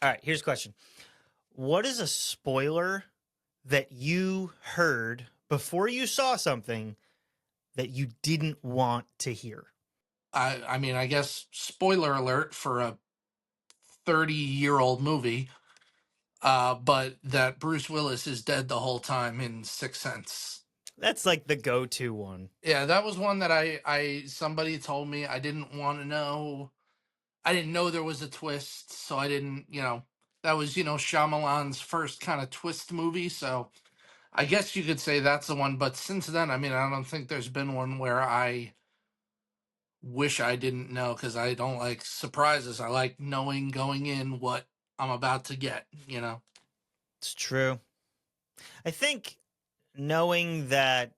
All right, here's a question. What is a spoiler that you heard before you saw something that you didn't want to hear? I mean, I guess spoiler alert for a 30-year-old movie, but that Bruce Willis is dead the whole time in Sixth Sense. That's like the go-to one. Yeah, that was one that somebody told me I didn't want to know. I didn't know there was a twist, so I didn't, that was, Shyamalan's first kind of twist movie, so I guess you could say that's the one. But since then, I mean, I don't think there's been one where I wish I didn't know, because I don't like surprises. I like knowing going in what I'm about to get, It's true. I think knowing that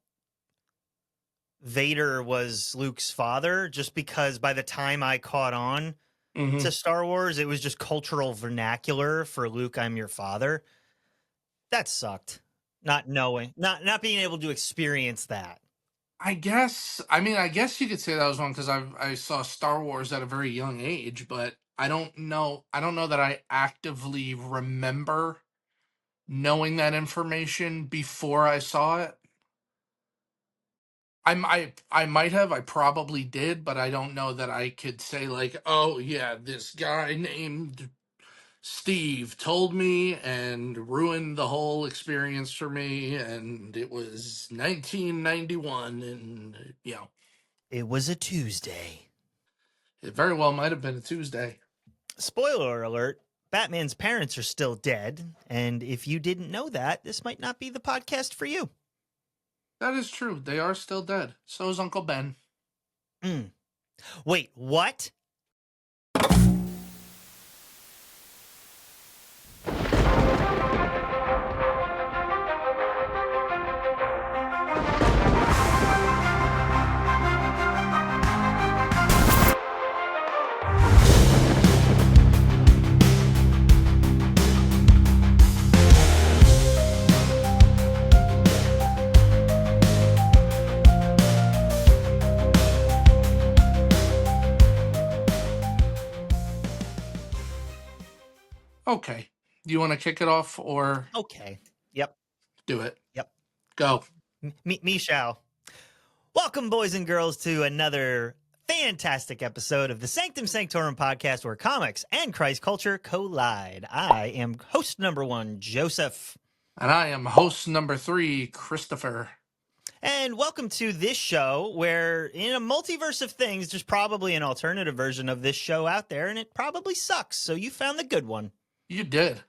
Vader was Luke's father, just because by the time I caught on to Star Wars, it was just cultural vernacular for Luke, I'm your father. That sucked. Not knowing, not being able to experience that. I guess you could say that was one, because I saw Star Wars at a very young age, but I don't know that I actively remember knowing that information before I saw it. I might have, I probably did, but I don't know that I could say, like, oh yeah, this guy named Steve told me and ruined the whole experience for me, and it was 1991, and It was a Tuesday. it very well might have been a Tuesday. Spoiler alert, Batman's parents are still dead, and if you didn't know that, this might not be the podcast for you. That is true. They are still dead. So is Uncle Ben. Wait, what? Okay. Do you want to kick it off or Okay. Yep. do it? Yep. Go. Me shall. Welcome, boys and girls, to another fantastic episode of the Sanctum Sanctorum Podcast, where comics and Christ culture collide. I am host number 1, Joseph. And I am host number 3, Christopher. And welcome to this show where, in a multiverse of things, there's probably an alternative version of this show out there, and it probably sucks. So you found the good one. You did.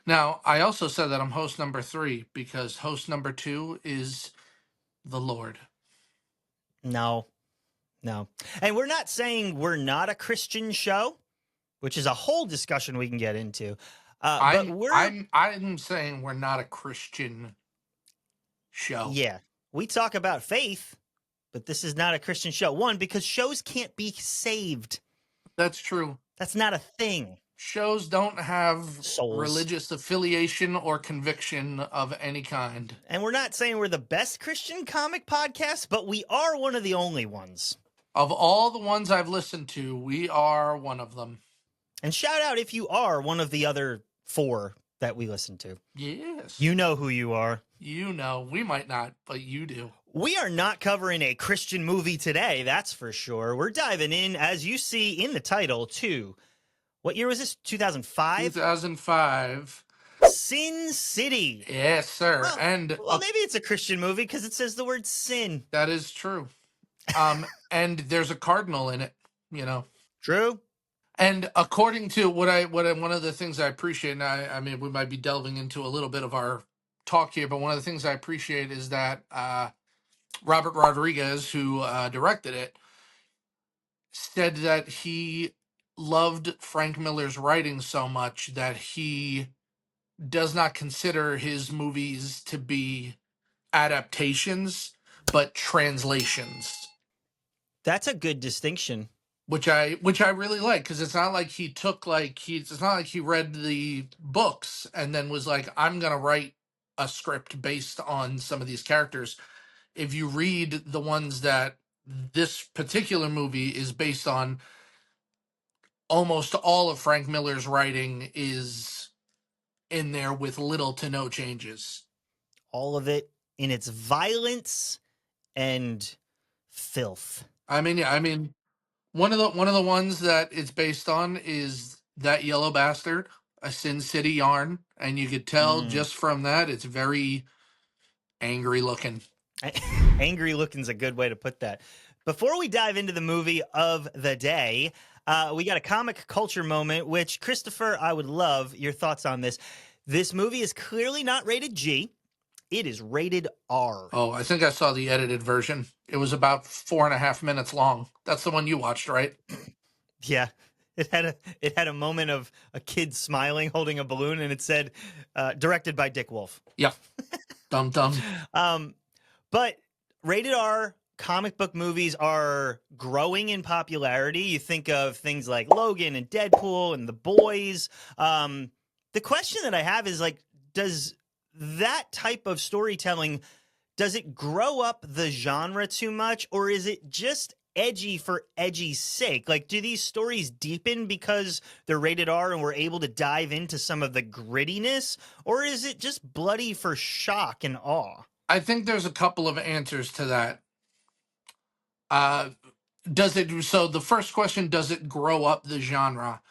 Now, I also said that I'm host number 3 because host number 2 is the Lord. No. And we're not saying we're not a Christian show, which is a whole discussion we can get into. I'm saying we're not a Christian show. Yeah. We talk about faith, but this is not a Christian show. One, because shows can't be saved. That's true. That's not a thing. Shows don't have Souls. Religious affiliation or conviction of any kind. And we're not saying we're the best Christian comic podcast, but we are one of the only ones. Of all the ones I've listened to, we are one of them. And shout out if you are one of the other 4 that we listen to. Yes. You know who you are. You know. We might not, but you do. We are not covering a Christian movie today, that's for sure. We're diving in, as you see in the title, to... What year was this? 2005? 2005. Sin City. Yes, sir. Well, maybe it's a Christian movie because it says the word sin. That is true. And there's a cardinal in it, True. And according to one of the things I appreciate, and I mean, we might be delving into a little bit of our talk here, but one of the things I appreciate is that Robert Rodriguez, who directed it, said that he loved Frank Miller's writing so much that he does not consider his movies to be adaptations, but translations. That's a good distinction. Which I really like, because it's not like he took it's not like he read the books and then was like, I'm gonna write a script based on some of these characters. If you read the ones that this particular movie is based on, almost all of Frank Miller's writing is in there with little to no changes. All of it in its violence and filth. I mean, one of the ones that it's based on is That Yellow Bastard, a Sin City yarn, and you could tell just from that it's very angry looking. Angry looking's a good way to put that. Before we dive into the movie of the day, we got a comic culture moment, which, Christopher, I would love your thoughts on this. This movie is clearly not rated G. It is rated R. Oh, I think I saw the edited version. It was about 4.5 minutes long. That's the one you watched, right? Yeah. It had a moment of a kid smiling, holding a balloon, and it said, directed by Dick Wolf. Yep. Dum dum. But rated R comic book movies are growing in popularity. You think of things like Logan and Deadpool and The Boys. The question that I have is, like, does that type of storytelling, does it grow up the genre too much, or is it just edgy for edgy's sake? Like, do these stories deepen because they're rated R and we're able to dive into some of the grittiness, or is it just bloody for shock and awe? I think there's a couple of answers to that. So the first question, does it grow up the genre?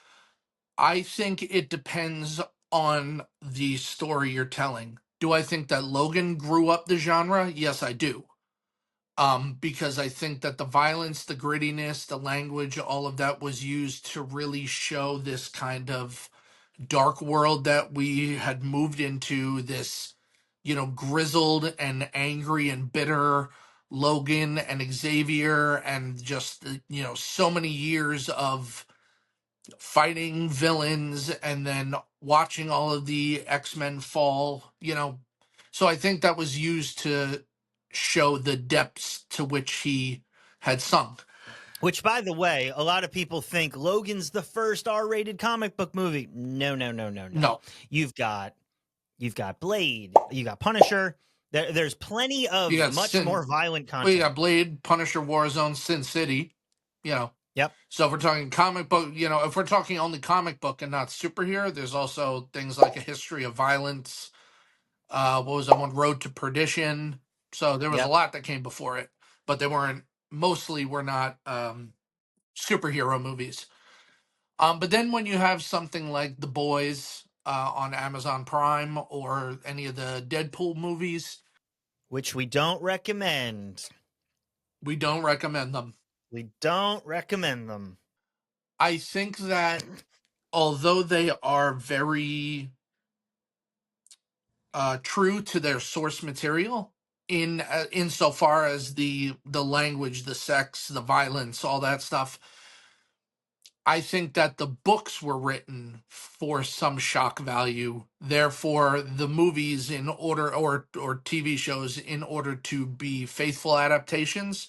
I think it depends on the story you're telling. Do I think that Logan grew up the genre? Yes, I do. Because I think that the violence, the grittiness, the language, all of that was used to really show this kind of dark world that we had moved into, this, grizzled and angry and bitter Logan and Xavier, and just, so many years of fighting villains and then watching all of the X-Men fall, So I think that was used to show the depths to which he had sunk. Which, by the way, a lot of people think Logan's the first R-rated comic book movie. No. No. You've got Blade, you got Punisher. There's plenty of much more violent content. Well, you got Blade, Punisher, Warzone, Sin City, Yep. So if we're talking comic book, if we're talking only comic book and not superhero, there's also things like A History of Violence. What was that one? Road to Perdition. So there was a lot that came before it, but they mostly were not superhero movies. But then when you have something like The Boys on Amazon Prime, or any of the Deadpool movies, which we don't recommend. We don't recommend them. We don't recommend them. I think that although they are very true to their source material, insofar as the language, the sex, the violence, all that stuff, I think that the books were written for some shock value. Therefore, the movies, in order, or TV shows, in order to be faithful adaptations,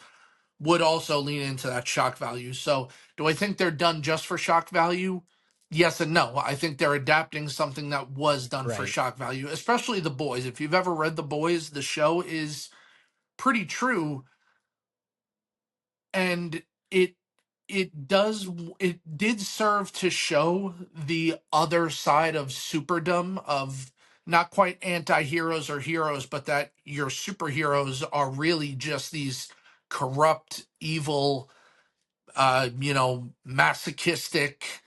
would also lean into that shock value. So, do I think they're done just for shock value? Yes and no. I think they're adapting something that was done for shock value, especially The Boys. If you've ever read The Boys, the show is pretty true, and it did serve to show the other side of superdom, of not quite anti-heroes or heroes, but that your superheroes are really just these corrupt, evil, masochistic,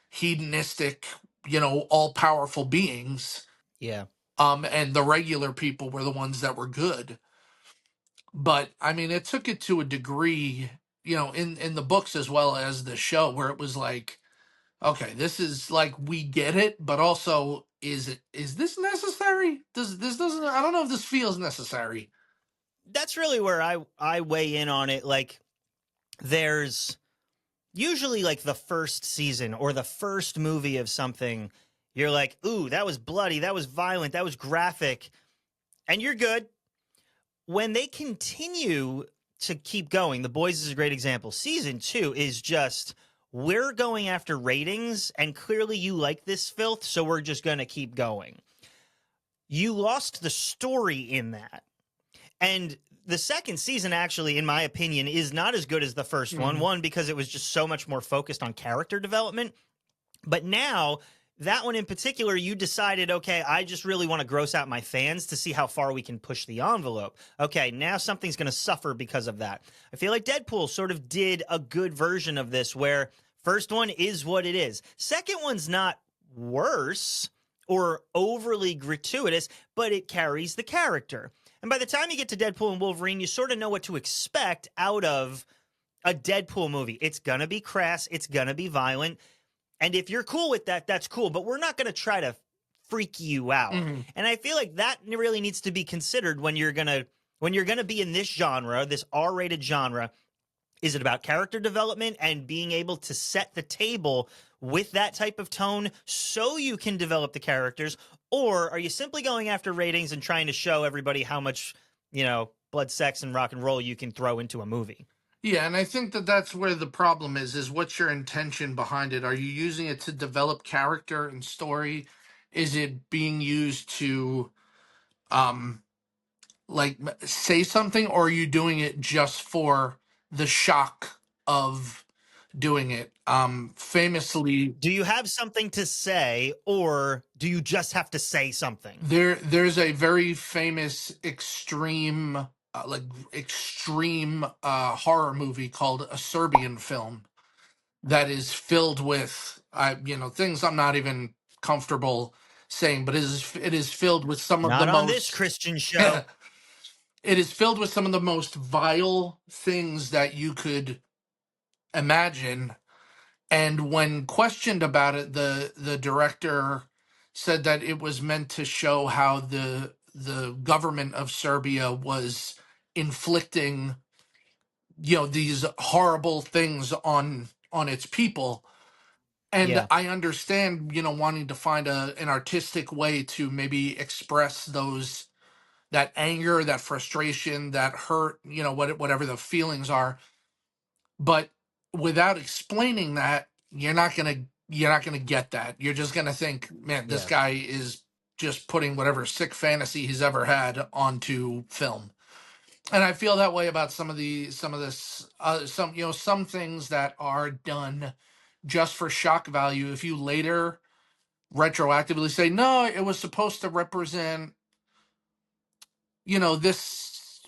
hedonistic, all-powerful beings. Yeah. And the regular people were the ones that were good. But I mean, it took it to a degree, in the books as well as the show, where it was like, okay, this is like, we get it, but also, is this necessary? I don't know if this feels necessary. That's really where I weigh in on it. Like, there's usually, like, the first season or the first movie of something, you're like, ooh, that was bloody, that was violent, that was graphic, and you're good. When they continue to keep going, The Boys is a great example. Season 2 is just, we're going after ratings, and clearly you like this filth, so we're just going to keep going. You lost the story in that. And the second season, actually, in my opinion, is not as good as the first one. One, because it was just so much more focused on character development. But now that one in particular, you decided, okay, I just really want to gross out my fans to see how far we can push the envelope. Okay, now something's going to suffer because of that. I feel like Deadpool sort of did a good version of this where first one is what it is. Second one's not worse or overly gratuitous, but it carries the character. And by the time you get to Deadpool and Wolverine, you sort of know what to expect out of a Deadpool movie. It's going to be crass, it's going to be violent. And if you're cool with that, that's cool. But we're not going to try to freak you out. Mm-hmm. And I feel like that really needs to be considered when you're gonna be in this genre, this R-rated genre. Is it about character development and being able to set the table with that type of tone so you can develop the characters? Or are you simply going after ratings and trying to show everybody how much, blood, sex, and rock and roll you can throw into a movie? Yeah, and I think that that's where the problem is what's your intention behind it? Are you using it to develop character and story? Is it being used to like say something, or are you doing it just for the shock of doing it? Famously, Do you have something to say, or do you just have to say something? there's a very famous extreme extreme horror movie called A Serbian Film that is filled with things I'm not even comfortable saying, but it is filled with some of the Not on this most Christian show. it is filled with some of the most vile things that you could imagine. And when questioned about it, the director said that it was meant to show how the government of Serbia was inflicting these horrible things on its people. And Yeah. I understand wanting to find an artistic way to maybe express that anger, that frustration, that hurt, whatever the feelings are. But without explaining that, you're not gonna get that. You're just gonna think, man, this Yeah. guy is just putting whatever sick fantasy he's ever had onto film. And I feel that way about some things that are done just for shock value. If you later retroactively say, no, it was supposed to represent this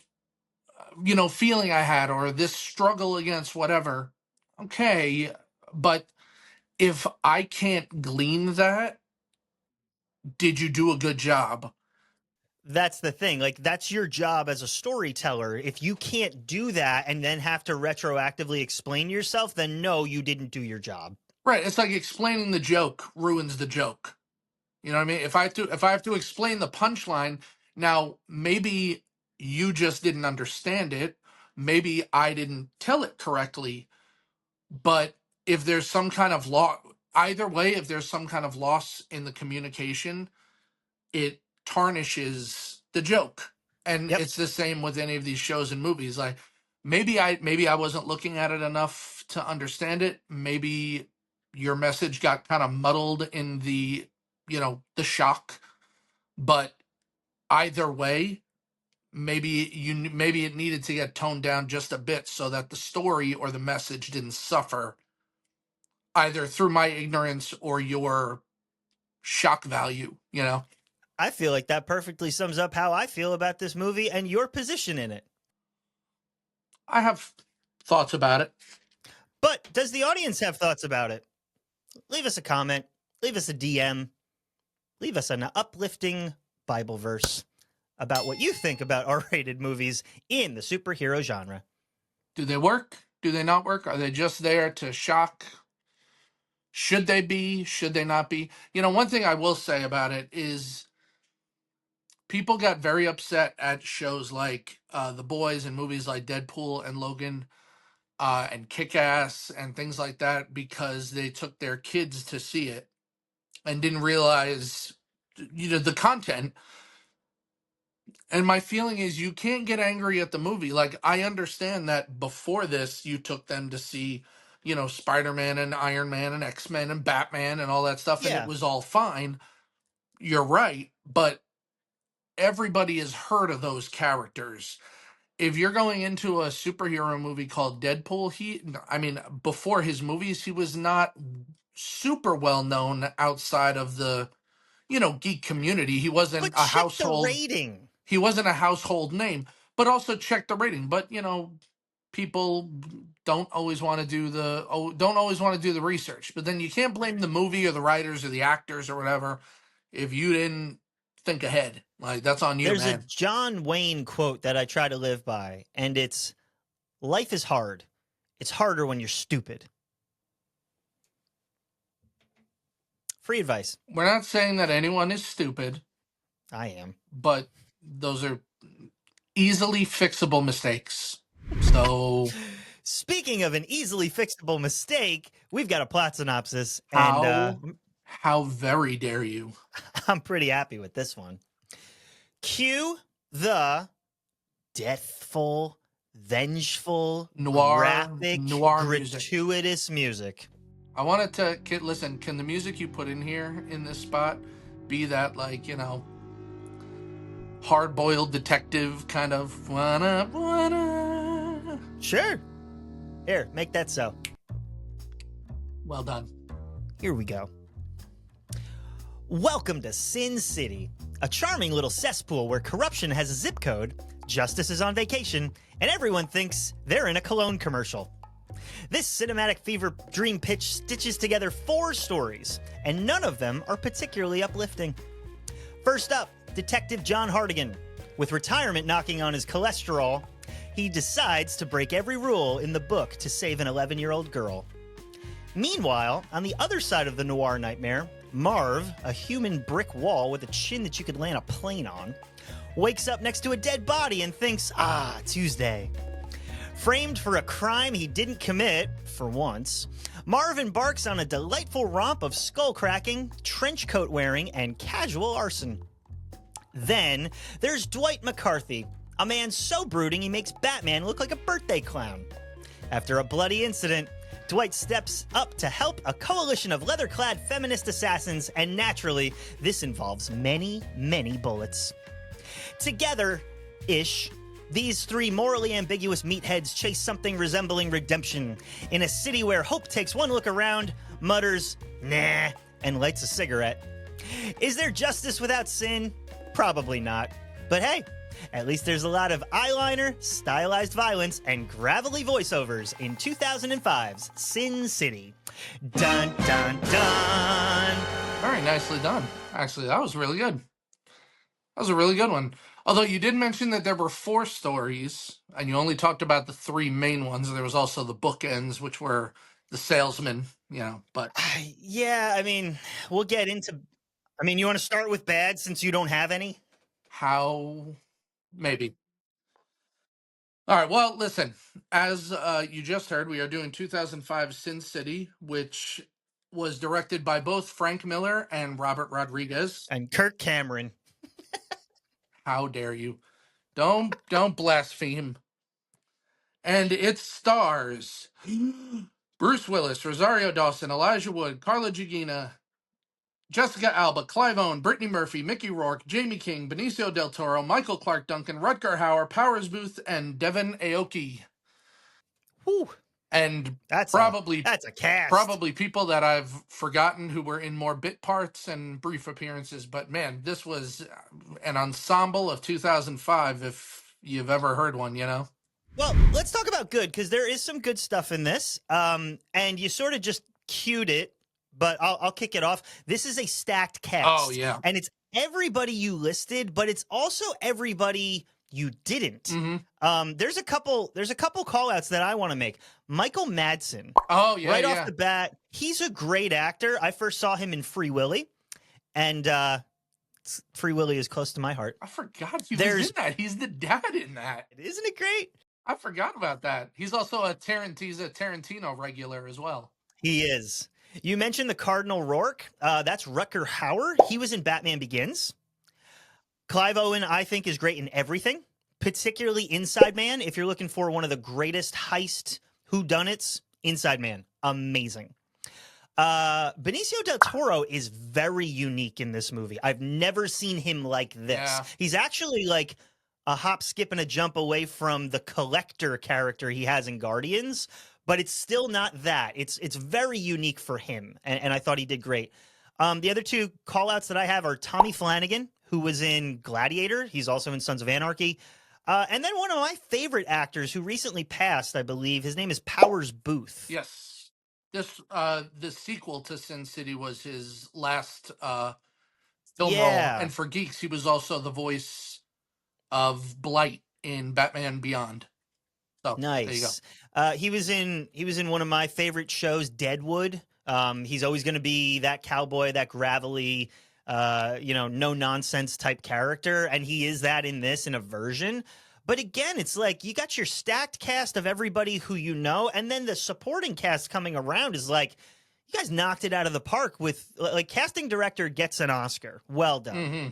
feeling I had, or this struggle against whatever, okay. But if I can't glean that, did you do a good job? That's the thing. Like, that's your job as a storyteller. If you can't do that and then have to retroactively explain yourself, then no, you didn't do your job. Right, it's like explaining the joke ruins the joke. You know what I mean? If I have to explain the punchline, now maybe you just didn't understand it, maybe I didn't tell it correctly, but if there's some kind of either way, if there's some kind of loss in the communication, it tarnishes the joke. And Yep. it's the same with any of these shows and movies. Like maybe I wasn't looking at it enough to understand it. Maybe your message got kind of muddled in the shock. But either way, maybe it needed to get toned down just a bit so that the story or the message didn't suffer either through my ignorance or your shock value. I feel like that perfectly sums up how I feel about this movie and your position in it. I have thoughts about it. But does the audience have thoughts about it? Leave us a comment, leave us a DM, leave us an uplifting Bible verse about what you think about R-rated movies in the superhero genre. Do they work? Do they not work? Are they just there to shock? Should they be? Should they not be? One thing I will say about it is people got very upset at shows like The Boys and movies like Deadpool and Logan and Kick-Ass and things like that because they took their kids to see it and didn't realize the content. And my feeling is you can't get angry at the movie. Like, I understand that before this, you took them to see, Spider-Man and Iron Man and X-Men and Batman and all that stuff, and it Yeah. was all fine. You're right, but everybody has heard of those characters. If you're going into a superhero movie called Deadpool, before his movies, he was not super well known outside of the, geek community. He wasn't But a check the household. rating. He wasn't a household name, but also check the rating. But people don't always want to do the research. But then you can't blame the movie or the writers or the actors or whatever if you didn't think ahead. Like, that's on you, There's a man. John Wayne quote that I try to live by, and it's, life is hard. It's harder when you're stupid. Free advice. We're not saying that anyone is stupid, I am. but those are easily fixable mistakes. So Speaking of an easily fixable mistake, we've got a plot synopsis, and how very dare you? I'm pretty happy with this one. Cue the deathful, vengeful, graphic, gratuitous music. I wanted to listen. Can the music you put in here in this spot be that, like, hard-boiled detective kind of wanna? Sure. Here, make that so. Well done. Here we go. Welcome to Sin City, a charming little cesspool where corruption has a zip code, justice is on vacation, and everyone thinks they're in a cologne commercial. This cinematic fever dream pitch stitches together 4 stories, and none of them are particularly uplifting. First up, Detective John Hardigan. With retirement knocking on his cholesterol, he decides to break every rule in the book to save an 11-year-old girl. Meanwhile, on the other side of the noir nightmare, Marv, a human brick wall with a chin that you could land a plane on, wakes up next to a dead body and thinks, Tuesday. Framed for a crime he didn't commit, for once, Marv embarks on a delightful romp of skull-cracking, trench coat wearing, and casual arson. Then, there's Dwight McCarthy, a man so brooding he makes Batman look like a birthday clown. After a bloody incident, Dwight steps up to help a coalition of leather-clad feminist assassins, and naturally, this involves many, many bullets. Together-ish, these 3 morally ambiguous meatheads chase something resembling redemption in a city where hope takes one look around, mutters, nah, and lights a cigarette. Is there justice without sin? Probably not. But hey, at least there's a lot of eyeliner, stylized violence, and gravelly voiceovers in 2005's Sin City. Dun, dun, dun! Very nicely done. Actually, that was really good. That was a really good one. Although you did mention that there were 4 stories, and you only talked about the 3 main ones. There was also the bookends, which were the salesman, but... Yeah, I mean, we'll get into... you want to start with bad since you don't have any? How? Maybe. All right, well, listen. As you just heard, we are doing 2005 Sin City, which was directed by both Frank Miller and Robert Rodriguez. And Kirk Cameron. How dare you? Don't blaspheme. And it stars Bruce Willis, Rosario Dawson, Elijah Wood, Carla Gugino, Jessica Alba, Clive Owen, Brittany Murphy, Mickey Rourke, Jamie King, Benicio del Toro, Michael Clark Duncan, Rutger Hauer, Powers Booth, and Devin Aoki. Whew. And that's a cast. Probably people that I've forgotten who were in more bit parts and brief appearances. But man, this was an ensemble of 2005, if you've ever heard one, Well, let's talk about good, because there is some good stuff in this. And you sort of just cued it, but I'll kick it off. This is a stacked cast. Oh, yeah. And it's everybody you listed, but it's also everybody you didn't. Mm-hmm. There's a couple call outs that I want to make. Michael Madsen. Oh, yeah. Right off the bat, he's a great actor. I first saw him in Free Willy, and Free Willy is close to my heart. I forgot he was in that. He's the dad in that. Isn't it great? I forgot about that. He's also a Tarantino regular as well. He is. You mentioned the Cardinal Rourke. That's Rutger Hauer. He was in Batman Begins. Clive Owen, I think, is great in everything, particularly Inside Man. If you're looking for one of the greatest heist whodunits, Inside Man. Amazing. Benicio del Toro is very unique in this movie. I've never seen him like this. Yeah. He's actually like a hop, skip, and a jump away from the Collector character he has in Guardians, but it's still not that. It's very unique for him, and I thought he did great. The other two call outs that I have are Tommy Flanagan, who was in Gladiator. He's also in Sons of Anarchy. And then one of my favorite actors who recently passed, I believe, his name is Powers Booth. Yes. The sequel to Sin City was his last film role. Yeah. And for geeks, he was also the voice of Blight in Batman Beyond. So there you go. Nice. He was in one of my favorite shows, Deadwood. He's always going to be that cowboy, that gravelly, no nonsense type character, and he is that in this in a version. But again, it's like you got your stacked cast of everybody who you know, and then the supporting cast coming around is like, you guys knocked it out of the park with like casting director gets an Oscar. Well done. Mm-hmm.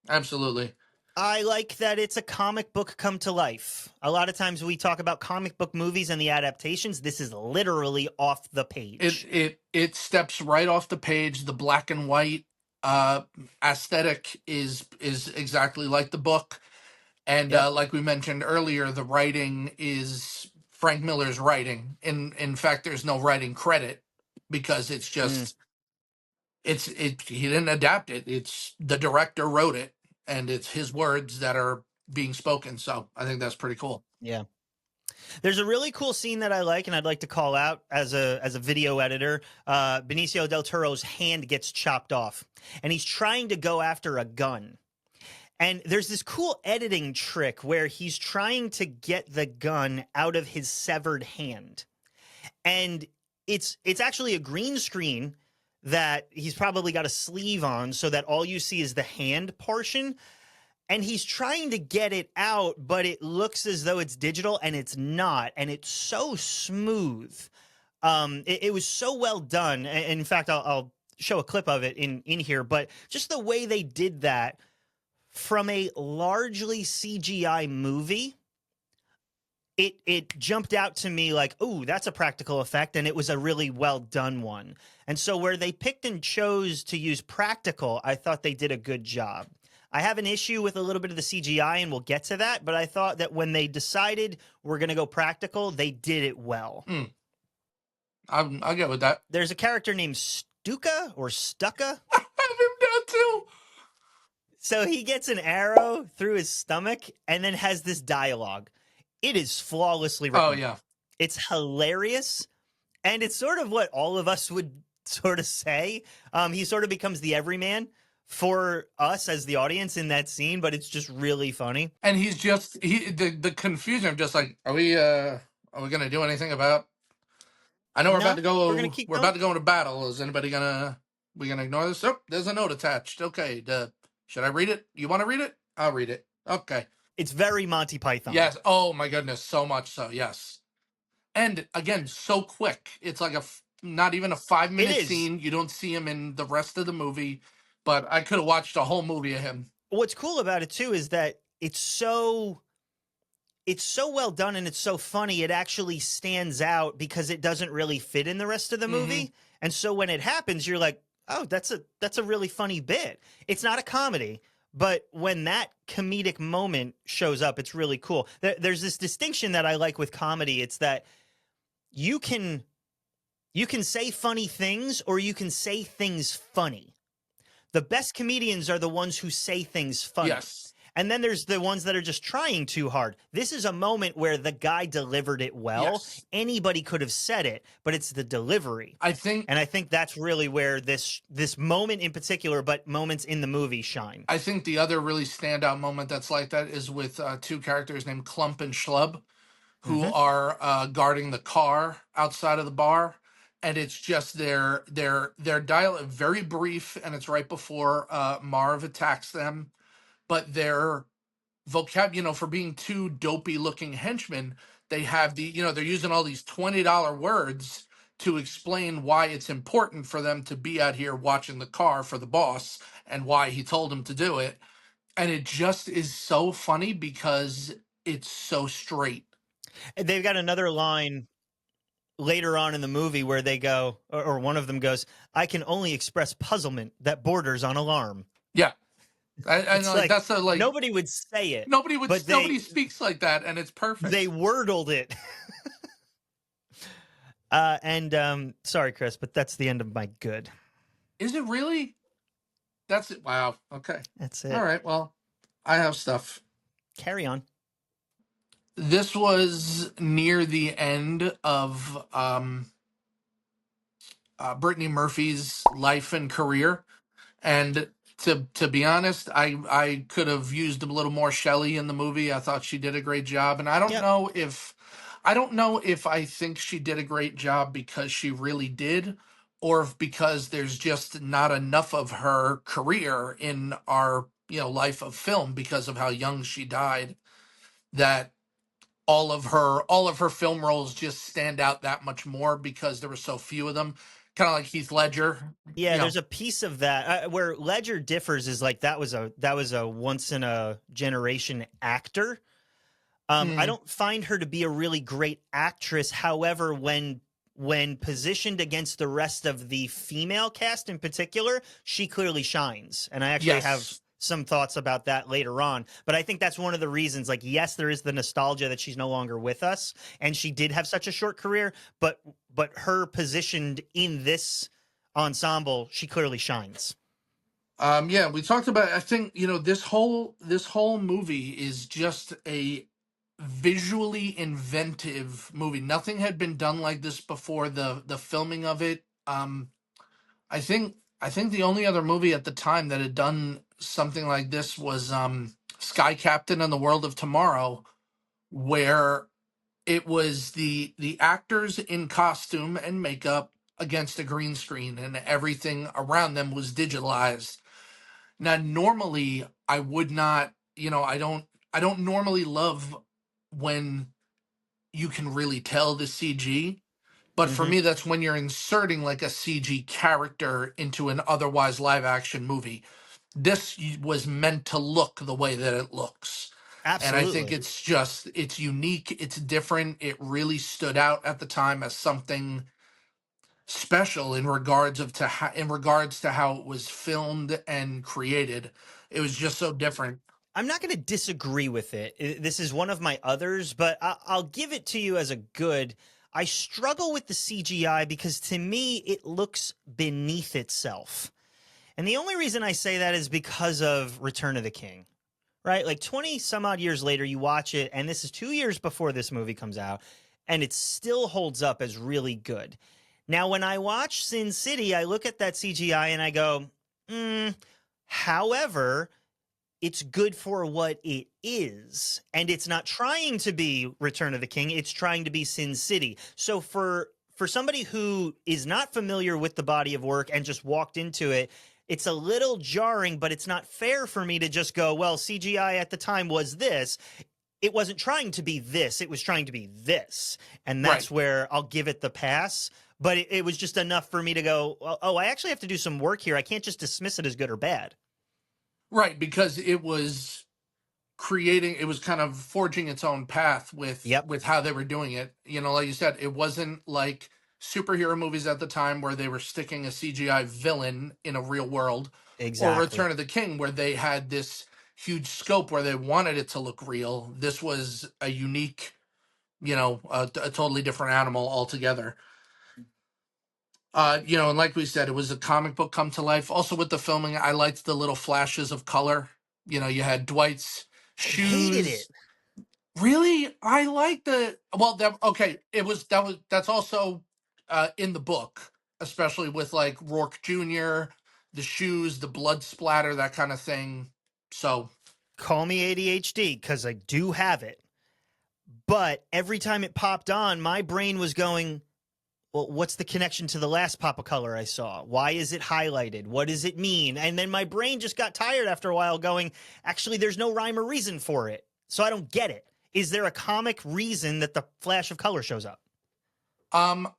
Absolutely. I like that it's a comic book come to life. A lot of times we talk about comic book movies and the adaptations. This is literally off the page. It steps right off the page. The black and white aesthetic is exactly like the book. And Yep. like we mentioned earlier, the writing is Frank Miller's writing. In fact, there's no writing credit because it's just he didn't adapt it. It's the director wrote it, and it's his words that are being spoken. So I think that's pretty cool. Yeah. There's a really cool scene that I like, and I'd like to call out as a video editor. Benicio del Toro's hand gets chopped off, and he's trying to go after a gun. And there's this cool editing trick where he's trying to get the gun out of his severed hand. And it's actually a green screen that he's probably got a sleeve on so that all you see is the hand portion. And he's trying to get it out, but it looks as though it's digital, and it's not. And it's so smooth. It was so well done. And in fact, I'll show a clip of it in here. But just the way they did that from a largely CGI movie, it jumped out to me like, oh, that's a practical effect, and it was a really well done one. And so where they picked and chose to use practical, I thought they did a good job. I have an issue with a little bit of the CGI, and we'll get to that, but I thought that when they decided we're going to go practical, they did it well. I'll get with that. There's a character named Stuka or Stucka. I have him down too. So he gets an arrow through his stomach and then has this dialogue. It is flawlessly written. Oh, yeah. It's hilarious. And it's sort of what all of us would sort of say. He sort of becomes the everyman for us as the audience in that scene, but it's just really funny. And he's just the confusion of just like, are we gonna do anything about? I know we're about to go. We're about to go into battle. Is anybody we gonna ignore this? Oh, there's a note attached. Okay, should I read it? You want to read it? I'll read it. Okay. It's very Monty Python. Yes. Oh my goodness, so much so. Yes. And again, so quick. It's like not even a 5-minute scene. You don't see him in the rest of the movie, but I could have watched a whole movie of him. What's cool about it too is that it's so well done and it's so funny. It actually stands out because it doesn't really fit in the rest of the movie. And so when it happens, you're like, oh, that's a really funny bit. It's not a comedy, but when that comedic moment shows up, it's really cool. There's this distinction that I like with comedy. It's that you can say funny things or you can say things funny. The best comedians are the ones who say things funny. Yes. And then there's the ones that are just trying too hard. This is a moment where the guy delivered it well. Yes. Anybody could have said it, but it's the delivery. I think that's really where this moment in particular, but moments in the movie shine. I think the other really standout moment that's like that is with two characters named Clump and Schlub, who are guarding the car outside of the bar. And it's just their dialogue, very brief, and it's right before Marv attacks them. But their vocab, for being two dopey-looking henchmen, they have they're using all these $20 words to explain why it's important for them to be out here watching the car for the boss and why he told them to do it. And it just is so funny because it's so straight. They've got another line later on in the movie where they go, or one of them goes, "I can only express puzzlement that borders on alarm." Yeah. I like, that's nobody would say it. Nobody speaks like that, and it's perfect. They wordled it. And sorry, Chris, but that's the end of my good. Is it really? That's it. Wow. Okay. That's All it. right. Well, I have stuff. Carry on. This was near the end of Brittany Murphy's life and career. And to be honest, I could have used a little more Shelley in the movie. I thought she did a great job, and Yep. I don't know if I think she did a great job because she really did, or if because there's just not enough of her career in our life of film because of how young she died. That all of her film roles just stand out that much more because there were so few of them. Kind of like Heath Ledger, Yeah, there's a piece of that where Ledger differs is like that was a once in a generation actor. I Mm, don't find her to be a really great actress. However, when positioned against the rest of the female cast in particular, she clearly shines. And I actually have yes. some thoughts about that later on. But I think that's one of the reasons. Like, yes, there is the nostalgia that she's no longer with us, and she did have such a short career. But her positioned in this ensemble, she clearly shines. Yeah, we talked about. I think this whole movie is just a visually inventive movie. Nothing had been done like this before the filming of it. I think the only other movie at the time that had done something like this was Sky Captain and the World of Tomorrow, where it was the actors in costume and makeup against a green screen, and everything around them was digitalized. Now, normally I would not, I don't normally love when you can really tell the CG, but for Hmm. me, that's when you're inserting like a CG character into an otherwise live action movie. This was meant to look the way that it looks. And I think Absolutely. it's unique, it's different. It really stood out at the time as something special in regards to how it was filmed and created. It was just so different. I'm not going to disagree with it. This is one of my others, but I'll give it to you as a good. I struggle with the CGI because to me, it looks beneath itself. And the only reason I say that is because of Return of the King, right? Like 20 some odd years later, you watch it, and this is 2 years before this movie comes out, and it still holds up as really good. Now, when I watch Sin City, I look at that CGI and I go, however, it's good for what it is, and it's not trying to be Return of the King, it's trying to be Sin City. So for somebody who is not familiar with the body of work and just walked into it, it's a little jarring, but it's not fair for me to just go, well, CGI at the time was this. It wasn't trying to be this, it was trying to be this. And Right. that's where I'll give it the pass. But it was just enough for me to go, oh, I actually have to do some work here. I can't just dismiss it as good or bad. Right, because it was kind of forging its own path Yep, with how they were doing it. Like you said, it wasn't like superhero movies at the time where they were sticking a CGI villain in a real world, or exactly. Return of the King where they had this huge scope where they wanted it to look real. This was a unique, a totally different animal altogether. And like we said, it was a comic book come to life. Also with the filming, I liked the little flashes of color. You had Dwight's I hated it. shoes. Really? I like the well that okay, that's also in the book, especially with like Rourke Jr., the shoes, the blood splatter, that kind of thing. So, Call me ADHD because I do have it. But every time it popped on, my brain was going, well, what's the connection to the last pop of color I saw? Why is it highlighted? What does it mean? And then my brain just got tired after a while going, actually, there's no rhyme or reason for it. So I don't get it. Is there a comic reason that the flash of color shows up?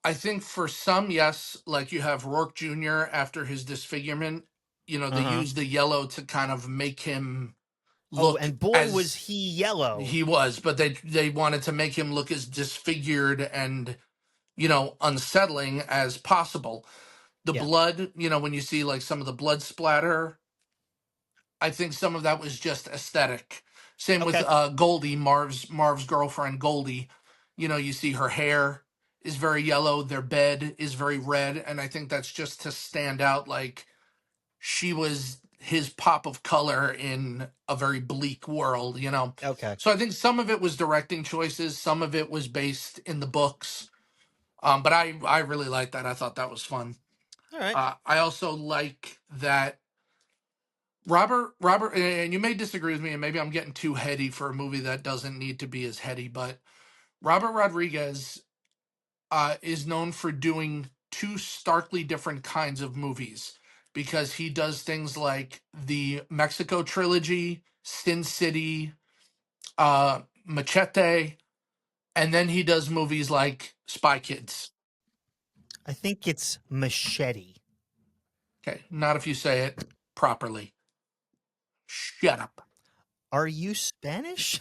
I think for some, yes, like you have Rourke Jr. after his disfigurement, Uh they huh. use the yellow to kind of make him Oh, look and boy, was as he yellow. he was, but they wanted to make him look as disfigured and unsettling as possible. The Yeah. blood, when you see like some of the blood splatter, I think some of that was just aesthetic. Same with Okay. Goldie, Marv's girlfriend Goldie. You see her hair is very yellow, their bed is very red, and I think that's just to stand out, like she was his pop of color in a very bleak world, you know. Okay. So I think some of it was directing choices, some of it was based in the books. But I really liked that. I thought that was fun. All right. I also like that Robert, and you may disagree with me, and maybe I'm getting too heady for a movie that doesn't need to be as heady, but Robert Rodriguez is known for doing two starkly different kinds of movies because he does things like the Mexico trilogy, Sin City, Machete, and then he does movies like Spy Kids. I think it's machete. Okay, not if you say it properly. Shut up. Are you Spanish?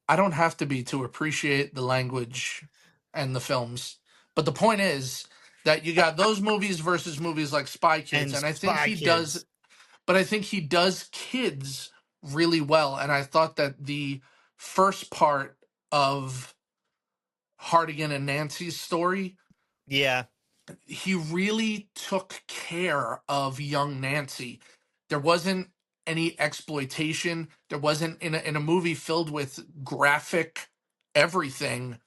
I don't have to be to appreciate the language and the films. But the point is that you got those movies versus movies like Spy Kids. And And I think Spy he does, Kids. but I think he does kids really well. And I thought that the first part of Hardigan and Nancy's story, Yeah. he really took care of young Nancy. There wasn't any exploitation. There wasn't in a movie filled with graphic everything.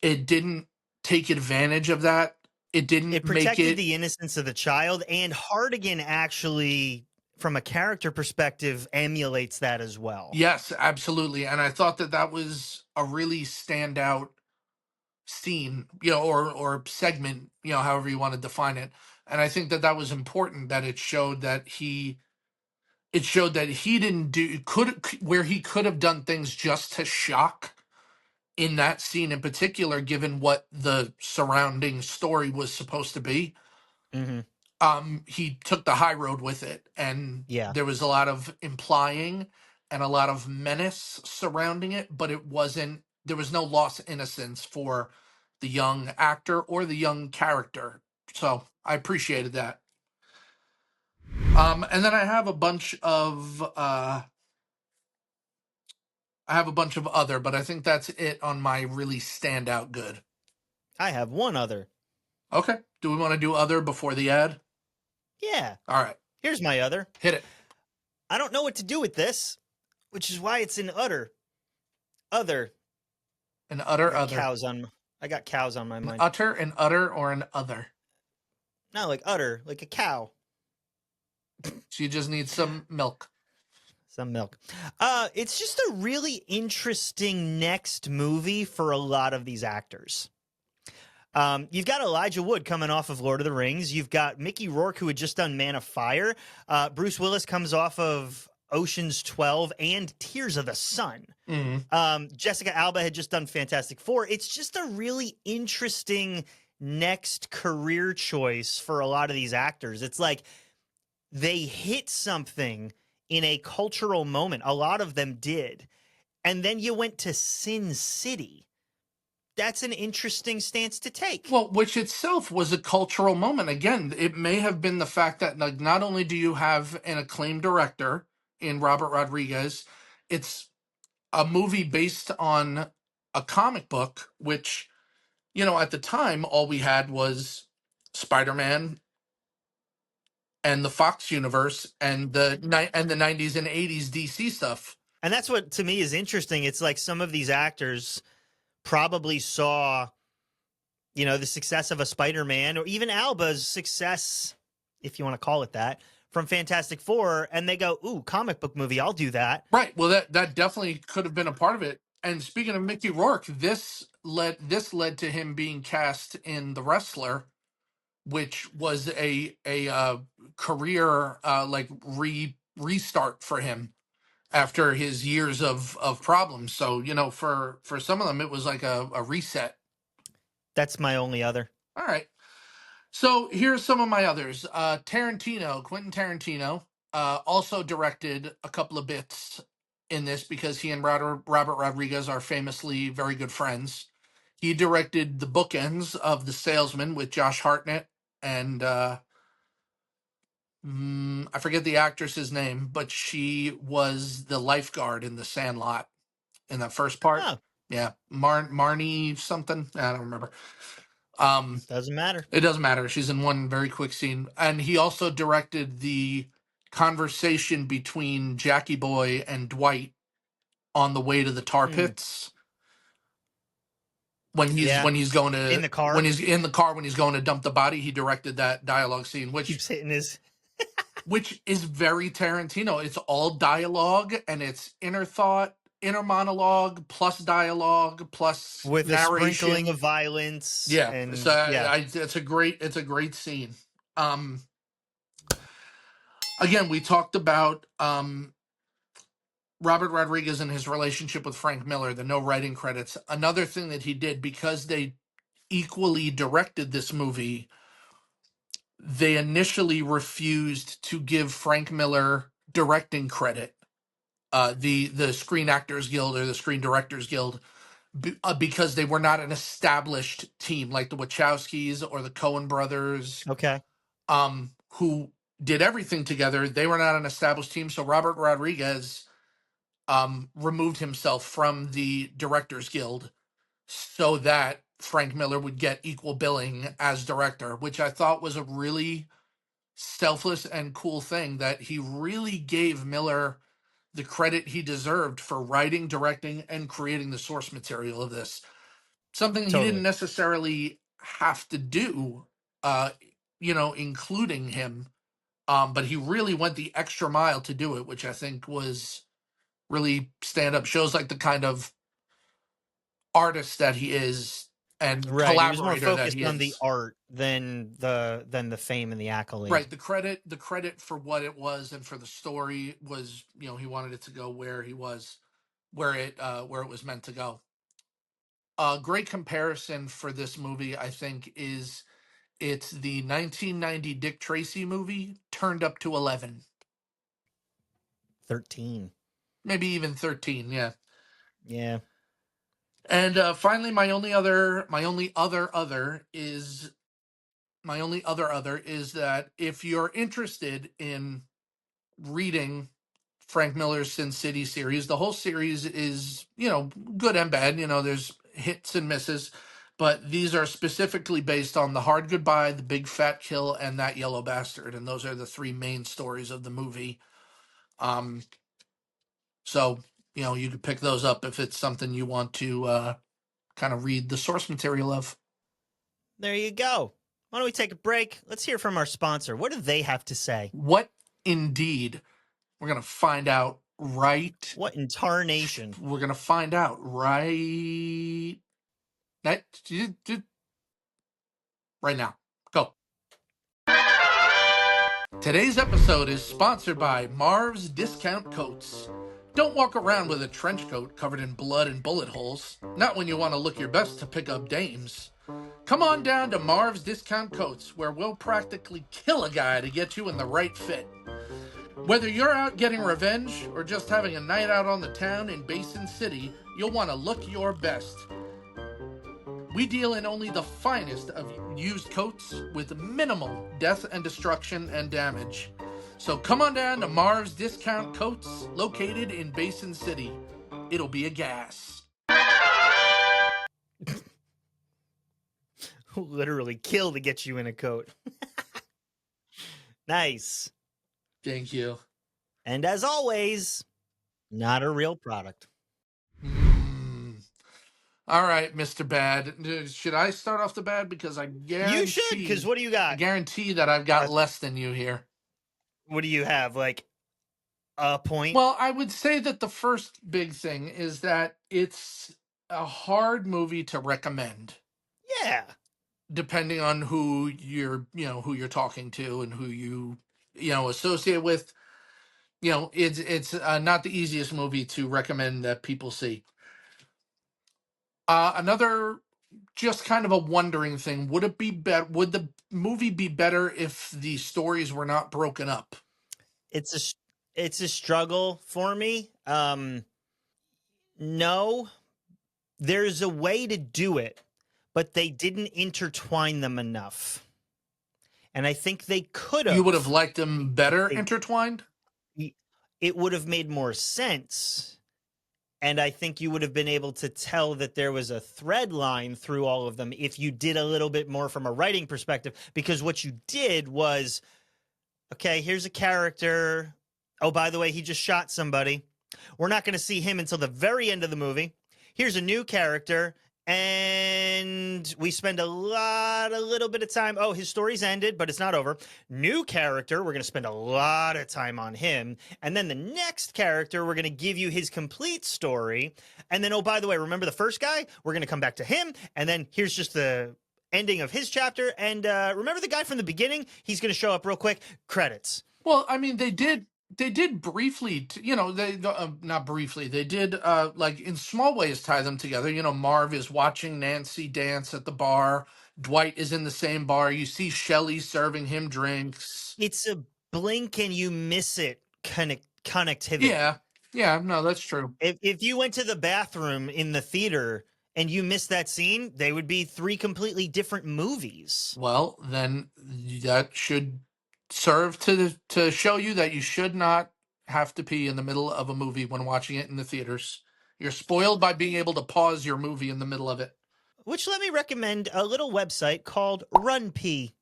It didn't take advantage of that. It didn't It make protected it. the innocence of the child, and Hardigan actually, from a character perspective, emulates that as well. Yes, absolutely. And I thought that that was a really standout scene, you know, or segment, you know, however you want to define it. And I think that that was important, that it showed that he didn't do where he could have done things just to shock in that scene in particular, given what the surrounding story was supposed to be. Mm-hmm. He took the high road with it, and Yeah. there was a lot of implying and a lot of menace surrounding it, but it wasn't, there was no lost innocence for the young actor or the young character. So I appreciated that. And then I have a bunch of other, but I think that's it on my really standout good. I have one other. Okay. Do we want to do other before the ad? Yeah. All right. Here's my other. Hit it. I don't know what to do with this, which is why it's an utter. Other. An utter I got other. I got cows on my An mind. utter, an utter, or an other. No, like utter, like a cow. So you just need some milk. Some milk. It's just a really interesting next movie for a lot of these actors. You've got Elijah Wood coming off of Lord of the Rings. You've got Mickey Rourke, who had just done Man of Fire. Bruce Willis comes off of Ocean's 12 and Tears of the Sun. Mm-hmm. Jessica Alba had just done Fantastic Four. It's just a really interesting next career choice for a lot of these actors. It's like they hit something in a cultural moment. A lot of them did. And then you went to Sin City. That's an interesting stance to take. Well, which itself was a cultural moment. Again, it may have been the fact that, like, not only do you have an acclaimed director in Robert Rodriguez, it's a movie based on a comic book, which, you know, at the time, all we had was Spider-Man and the Fox universe and the 90s and 80s DC stuff. And that's what, to me, is interesting. It's like some of these actors probably saw, you know, the success of a Spider-Man, or even Alba's success, if you want to call it that, from Fantastic Four, and they go, ooh, comic book movie, I'll do that. Right. Well, that definitely could have been a part of it. And speaking of Mickey Rourke, this led to him being cast in The Wrestler, which was a career like restart for him after his years of problems. So, you know, for some of them, it was like a reset. That's my only other. All right. So here's some of my others. Quentin Tarantino, also directed a couple of bits in this because he and Robert Rodriguez are famously very good friends. He directed the bookends of The Salesman with Josh Hartnett and I forget the actress's name, but she was the lifeguard in The Sandlot in that first part. Oh, Yeah, Marnie something. I don't remember. Doesn't matter. It doesn't matter. She's in one very quick scene. And he also directed the conversation between Jackie Boy and Dwight on the way to the tar pits. When he's going to in the car, when he's in the car when he's going to dump the body, he directed that dialogue scene, which keeps hitting his which is very Tarantino. It's all dialogue and it's inner thought, inner monologue plus dialogue plus with narration. a sprinkling of violence. Yeah, and so it's a great scene. Again, we talked about Robert Rodriguez and his relationship with Frank Miller, the no writing credits. Another thing that he did, because they equally directed this movie, they initially refused to give Frank Miller directing credit. The Screen Actors Guild or the Screen Directors Guild, because they were not an established team like the Wachowskis or the Coen brothers. Okay. Who did everything together. They were not an established team, so Robert Rodriguez removed himself from the Directors Guild so that Frank Miller would get equal billing as director, which I thought was a really selfless and cool thing, that he really gave Miller the credit he deserved for writing, directing, and creating the source material of this. Something he didn't necessarily have to do, including him. But he really went the extra mile to do it, which I think was really stand up. Shows like the kind of artist that he is and Right. He was more collaborator that focused he on is. the art than the fame and the accolade. Right. The credit for what it was and for the story was, he wanted it to go where he was, where it was meant to go. A great comparison for this movie, I think, is it's the 1990 Dick Tracy movie turned up to 11. 13. Maybe even 13, yeah. Yeah. And finally, my only other is that if you're interested in reading Frank Miller's Sin City series, the whole series is, good and bad. There's hits and misses, but these are specifically based on The Hard Goodbye, The Big Fat Kill, and That Yellow Bastard, and those are the three main stories of the movie. So you could pick those up if it's something you want to kind of read the source material of. There you go. Why don't we take a break? Let's hear from our sponsor. What do they have to say? What indeed? We're going to find out right. What in tarnation? We're going to find out right now. Go. Today's episode is sponsored by Marv's Discount Coats. Don't walk around with a trench coat covered in blood and bullet holes. Not when you want to look your best to pick up dames. Come on down to Marv's Discount Coats, where we'll practically kill a guy to get you in the right fit. Whether you're out getting revenge or just having a night out on the town in Basin City, you'll want to look your best. We deal in only the finest of used coats with minimal death and destruction and damage. So come on down to Marv's Discount Coats, located in Basin City. It'll be a gas. Literally kill to get you in a coat. Nice. Thank you. And as always, not a real product. All right, Mr. Bad. Should I start off the bad? Because I guarantee... You should, because what do you got? I guarantee that I've got less than you here. What do you have, like a point? Well, I would say that the first big thing is that it's a hard movie to recommend. Yeah. Depending on who you're talking to and who you associate with. It's not the easiest movie to recommend that people see. Another just kind of a wondering thing, would the movie be better if the stories were not broken up? It's a struggle for me. No, there's a way to do it, but they didn't intertwine them enough. And I think they could have. You would have liked them better intertwined? It would have made more sense. And I think you would have been able to tell that there was a thread line through all of them if you did a little bit more from a writing perspective, because what you did was, okay, here's a character. Oh, by the way, he just shot somebody. We're not going to see him until the very end of the movie. Here's a new character, and we spend a little bit of time. Oh, his story's ended, but it's not over. New character, we're going to spend a lot of time on him. And then the next character, we're going to give you his complete story. And then, oh, by the way, remember the first guy? We're going to come back to him. And then here's just the ending of his chapter. And remember the guy from the beginning? He's going to show up real quick. Credits. Well, I mean, they did briefly, they not briefly. They did like in small ways tie them together. Marv is watching Nancy dance at the bar. Dwight is in the same bar. You see Shelley serving him drinks. It's a blink and you miss it connectivity. Yeah, no, that's true. If you went to the bathroom in the theater and you missed that scene, they would be 3 completely different movies. Well, then that should serve to show you that you should not have to pee in the middle of a movie when watching it in the theaters. You're spoiled by being able to pause your movie in the middle of it. Which let me recommend a little website called Run Pee.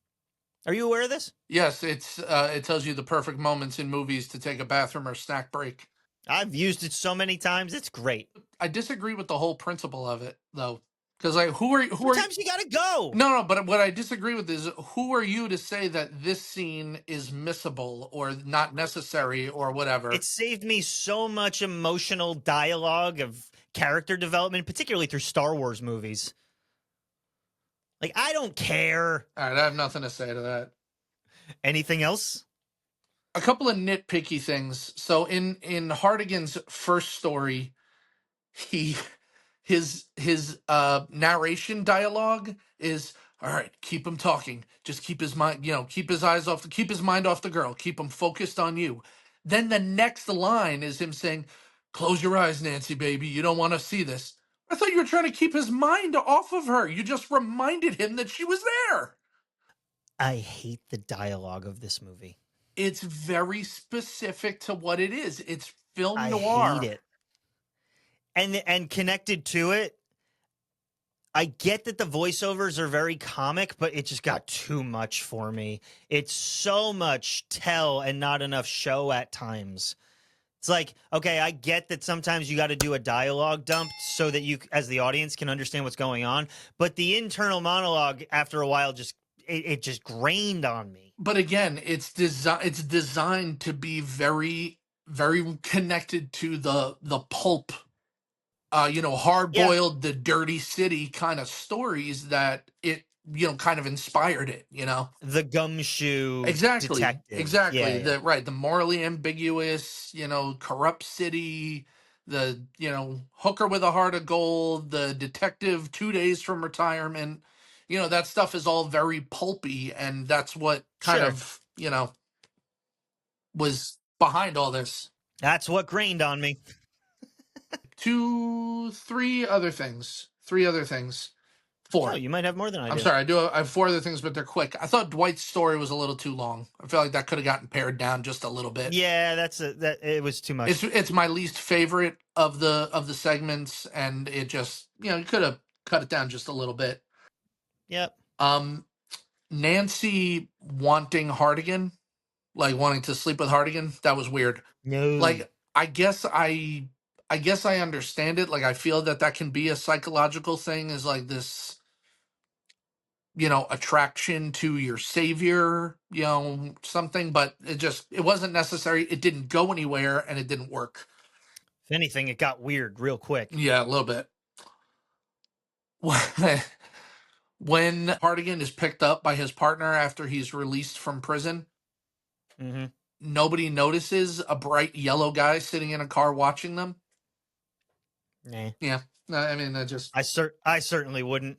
Are you aware of this? Yes, it tells you the perfect moments in movies to take a bathroom or snack break. I've used it so many times. It's great. I disagree with the whole principle of it, though. Because like, who are sometimes you gotta go. No, but what I disagree with is who are you to say that this scene is missable or not necessary or whatever? It saved me so much emotional dialogue of character development, particularly through Star Wars movies. Like, I don't care. All right, I have nothing to say to that. Anything else? A couple of nitpicky things. So in Hardigan's first story, his narration dialogue is, all right, keep him talking. Just keep his mind, keep his mind off the girl. Keep him focused on you. Then the next line is him saying, close your eyes, Nancy, baby. You don't want to see this. I thought you were trying to keep his mind off of her. You just reminded him that she was there. I hate the dialogue of this movie. It's very specific to what it is. It's film noir. I hate it. And connected to it, I get that the voiceovers are very comic, but it just got too much for me. It's so much tell and not enough show at times. It's like, okay, I get that sometimes you got to do a dialogue dump so that you, as the audience, can understand what's going on. But the internal monologue, after a while, it just grained on me. But again, it's designed to be very, very connected to the pulp, hard-boiled, the dirty city kind of stories that it, kind of inspired it, The gumshoe detective. Exactly. Yeah. The morally ambiguous, corrupt city, the, hooker with a heart of gold, the detective 2 days from retirement. That stuff is all very pulpy, and that's what kind of, was behind all this. That's what grained on me. 3 other things. 4. Oh, you might have more than I do. I'm sorry, I have 4 other things, but they're quick. I thought Dwight's story was a little too long. I feel like that could have gotten pared down just a little bit. Yeah, it was too much. It's my least favorite of the segments, and it just, you could have cut it down just a little bit. Yep. Nancy wanting Hardigan, like wanting to sleep with Hardigan, that was weird. No. Like, I guess I understand it. Like, I feel that can be a psychological thing, is like this, attraction to your savior, something, but it wasn't necessary. It didn't go anywhere, and it didn't work. If anything, it got weird real quick. Yeah, a little bit. When Hardigan is picked up by his partner after he's released from prison, nobody notices a bright yellow guy sitting in a car watching them. Nah. Yeah. No, I mean, I certainly wouldn't.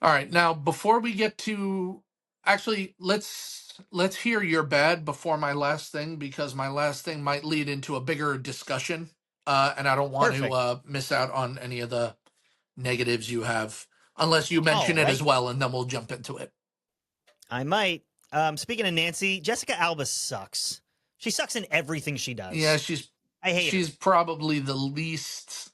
All right. Now, before we get to... Actually, let's hear your bad before my last thing, because my last thing might lead into a bigger discussion, and I don't want to miss out on any of the negatives you have, unless you mention it as well, and then we'll jump into it. I might. Speaking of Nancy, Jessica Alba sucks. She sucks in everything she does. Yeah, she's I hate her. She's probably the least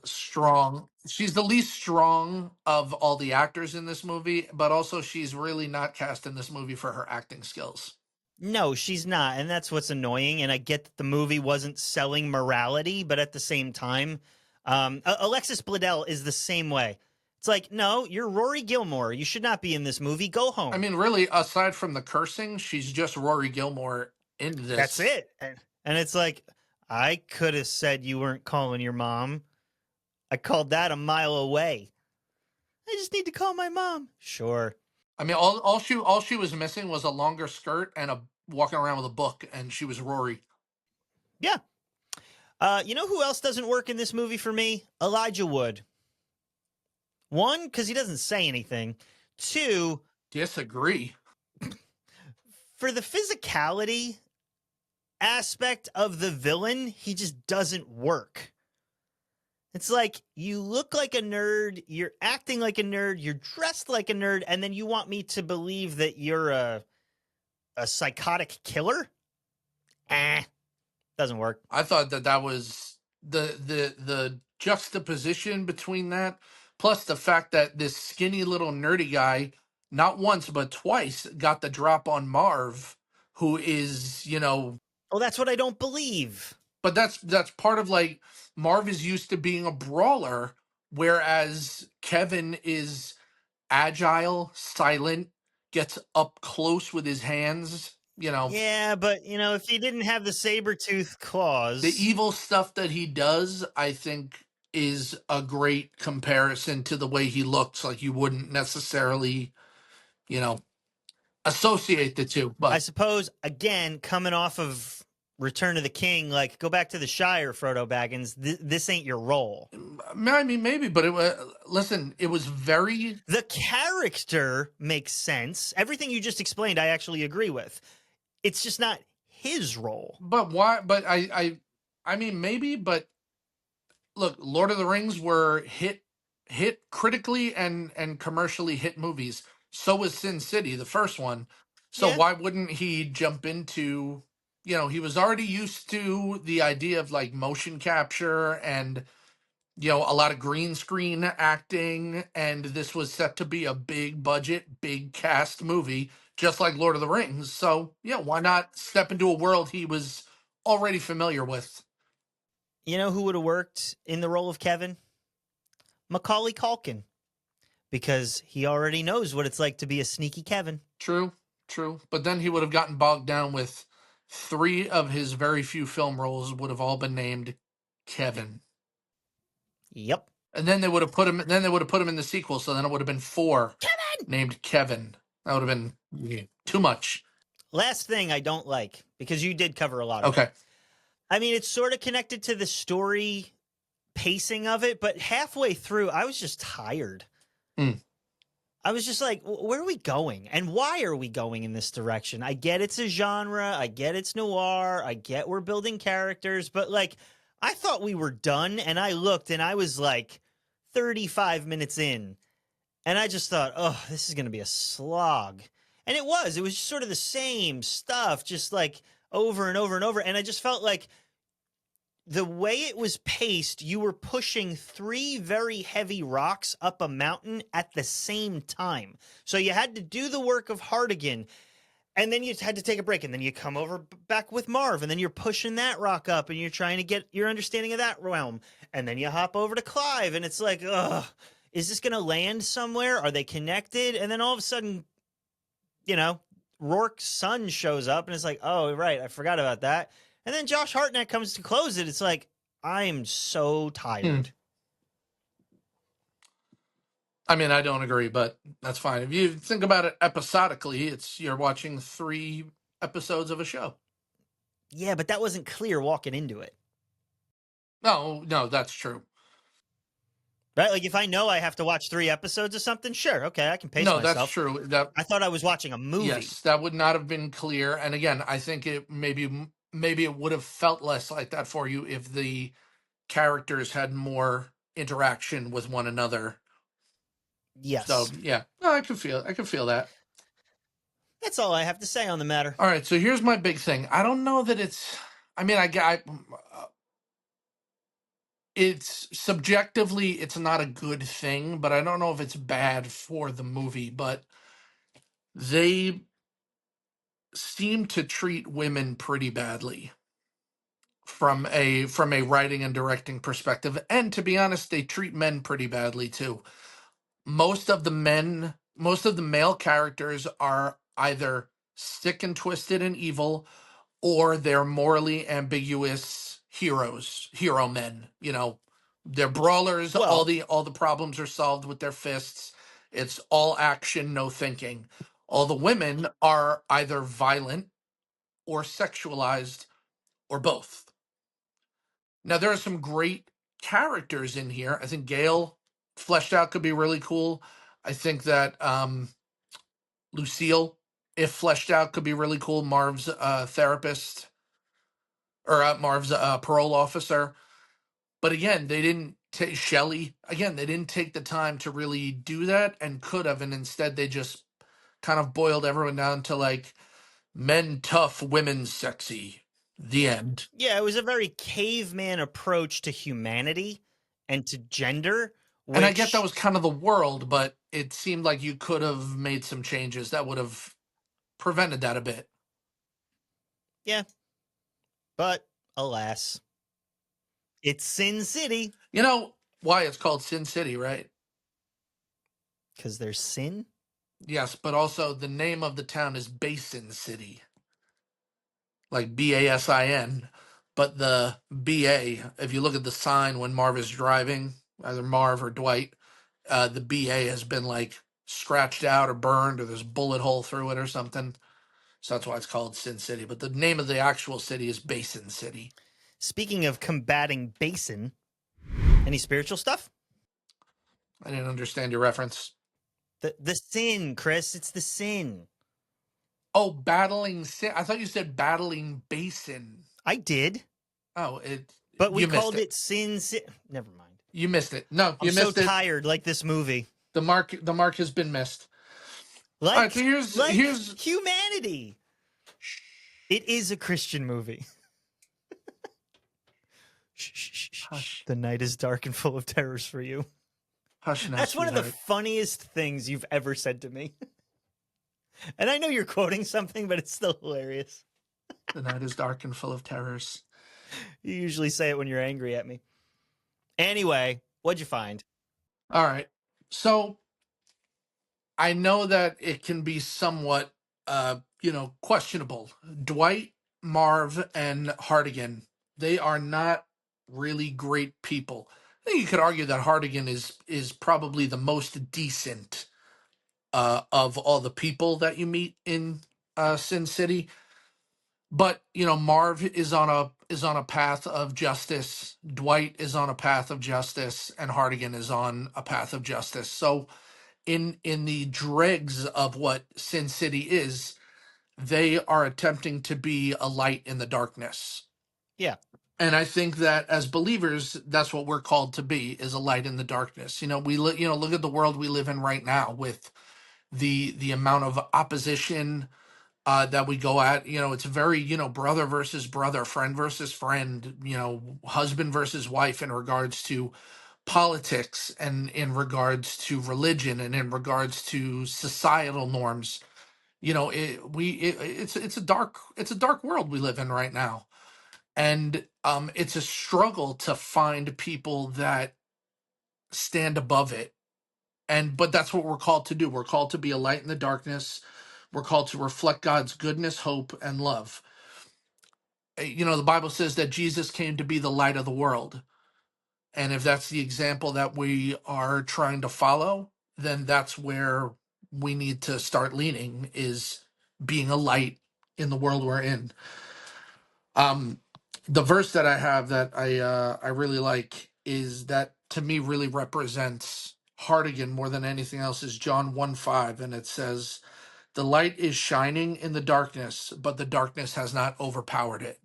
strong. She's the least strong of all the actors in this movie, but also she's really not cast in this movie for her acting skills. No, she's not, and that's what's annoying. And I get that the movie wasn't selling morality, but at the same time, Alexis Bledel is the same way. It's like, no, you're Rory Gilmore. You should not be in this movie. Go home. I mean, really, aside from the cursing, she's just Rory Gilmore in this. That's it. And it's like, I could have said you weren't calling your mom. I called that a mile away. I just need to call my mom. Sure. I mean, all she was missing was a longer skirt and a walking around with a book, and she was Rory. Yeah. You know who else doesn't work in this movie for me? Elijah Wood. One, because he doesn't say anything. Two, disagree. For the physicality aspect of the villain, he just doesn't work. It's like, you look like a nerd, you're acting like a nerd, you're dressed like a nerd, and then you want me to believe that you're a psychotic killer? Doesn't work. I thought that was the juxtaposition between that, plus the fact that this skinny little nerdy guy, not once but twice, got the drop on Marv, who is, Oh, that's what I don't believe. But that's part of, like, Marv is used to being a brawler, whereas Kevin is agile, silent, gets up close with his hands. Yeah, but if he didn't have the saber-tooth claws, the evil stuff that he does, I think, is a great comparison to the way he looks. Like, you wouldn't necessarily, associate the two. But I suppose, again, coming off of Return of the King, like, go back to the Shire, Frodo Baggins. This ain't your role. I mean, maybe, but listen, it was very. The character makes sense. Everything you just explained, I actually agree with. It's just not his role. But why? But I mean, maybe. But look, Lord of the Rings were hit critically and commercially hit movies. So was Sin City, the first one. So Yeah. why wouldn't he jump into? He was already used to the idea of, like, motion capture and a lot of green screen acting, and this was set to be a big budget, big cast movie, just like Lord of the Rings. So, yeah, why not step into a world he was already familiar with? You know who would have worked in the role of Kevin? Macaulay Culkin. Because he already knows what it's like to be a sneaky Kevin. True. But then he would have gotten bogged down with 3 of his very few film roles would have all been named Kevin. Yep. And then they would have put him. Then they would have put him in the sequel. So then it would have been 4 Kevin named Kevin. That would have been too much. Last thing I don't like, because you did cover a lot of it. I mean, it's sort of connected to the story pacing of it, but halfway through, I was just tired. I was just like, where are we going? And why are we going in this direction? I get it's a genre. I get it's noir. I get we're building characters. But, like, I thought we were done, and I looked, and I was, like, 35 minutes in. And I just thought, oh, this is going to be a slog. And it was. It was just sort of the same stuff, just, like, over and over and over. And I just felt like the way it was paced, you were pushing 3 very heavy rocks up a mountain at the same time. So you had to do the work of Hardigan, and then you had to take a break, and then you come over back with Marv, and then you're pushing that rock up, and you're trying to get your understanding of that realm, and then you hop over to Clive, and it's like, ugh, is this going to land somewhere? Are they connected? And then all of a sudden, Rourke's son shows up, and it's like, oh, right, I forgot about that. And then Josh Hartnett comes to close it. It's like, I am so tired. I mean, I don't agree, but that's fine. If you think about it episodically, you're watching 3 episodes of a show. Yeah, but that wasn't clear walking into it. No, that's true. Right? Like, if I know I have to watch 3 episodes of something, sure, okay, I can pace myself. No, that's true. I thought I was watching a movie. Yes, that would not have been clear. And again, I think it maybe it would have felt less like that for you if the characters had more interaction with one another. Yes. So, yeah, no, I can feel that. That's all I have to say on the matter. All right, so here's my big thing. I don't know that it's I mean, it's subjectively, it's not a good thing, but I don't know if it's bad for the movie. But they seem to treat women pretty badly from a writing and directing perspective, and to be honest, they treat men pretty badly too. Most of the male characters are either sick and twisted and evil, or they're morally ambiguous hero men. They're brawlers. All Well, the problems are solved with their fists. It's all action, no thinking. All the women are either violent or sexualized or both. Now there are some great characters in here. I think Gail fleshed out could be really cool. I think that Lucille, if fleshed out, could be really cool. Marv's therapist, or Marv's parole officer. But again, they didn't take Shelley. Again, they didn't take the time to really do that, and could have, and instead they just kind of boiled everyone down to like men tough, women sexy. The end. yeah, it was a very caveman approach to humanity and to gender, And I get that which, was kind of the world, but it seemed like you could have made some changes that would have prevented that a bit. yeah, but alas, it's Sin City You know why it's called Sin City, right? because there's sin. Yes, but also the name of the town is Basin City, like Basin. But the BA, if you look at the sign when Marv is driving, either Marv or Dwight, the BA has been like scratched out or burned, or there's a bullet hole through it or something. So that's why it's called Sin City. But the name of the actual city is Basin City. Speaking of combating basin, any spiritual stuff? I didn't understand your reference. The sin, Chris. It's the sin. Oh, battling sin. I thought you said battling basin. I did, Oh, but we you missed called it Sin City. Never mind. You missed it. No, you I'm so missed it. tired, like this movie. The mark has been missed. Like, All right, so here's humanity. It is a Christian movie. Hush. The night is dark and full of terrors for you. Hush now, That's one of the sweetheart. funniest things you've ever said to me. And I know you're quoting something, but it's still hilarious. The night is dark and full of terrors. You usually say it when you're angry at me. Anyway, what'd you find? All right. So I know that it can be somewhat questionable. Dwight, Marv, and Hardigan, they are not really great people. I think you could argue that Hardigan is probably the most decent of all the people that you meet in Sin City. But Marv is on a path of justice. Dwight is on a path of justice, and Hardigan is on a path of justice. So in the dregs of what Sin City is, they are attempting to be a light in the darkness. Yeah. And I think that as believers, that's what we're called to be, is a light in the darkness. Look at the world we live in right now with the amount of opposition that we go at. It's very, brother versus brother, friend versus friend, husband versus wife in regards to politics, and in regards to religion, and in regards to societal norms. It's a dark world we live in right now. And it's a struggle to find people that stand above it. But that's what we're called to do. We're called to be a light in the darkness. We're called to reflect God's goodness, hope, and love. The Bible says that Jesus came to be the light of the world. And if that's the example that we are trying to follow, then that's where we need to start leaning, is being a light in the world we're in. The verse that I have that I really like, is that to me really represents Hardigan more than anything else, is John 1:5, and it says, "The light is shining in the darkness, but the darkness has not overpowered it."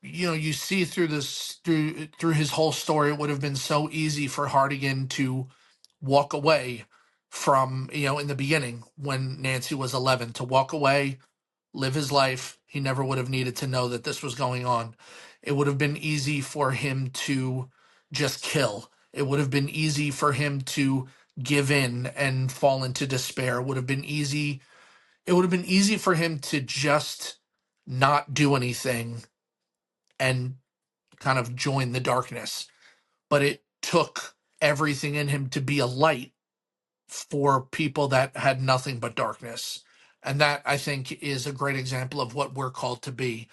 You see through his whole story, it would have been so easy for Hardigan to walk away from, in the beginning when Nancy was 11, to walk away, live his life. He never would have needed to know that this was going on. It would have been easy for him to just kill. It would have been easy for him to give in and fall into despair. It would have been easy. It would have been easy for him to just not do anything and kind of join the darkness. But it took everything in him to be a light for people that had nothing but darkness. And that, I think, is a great example of what we're called to be.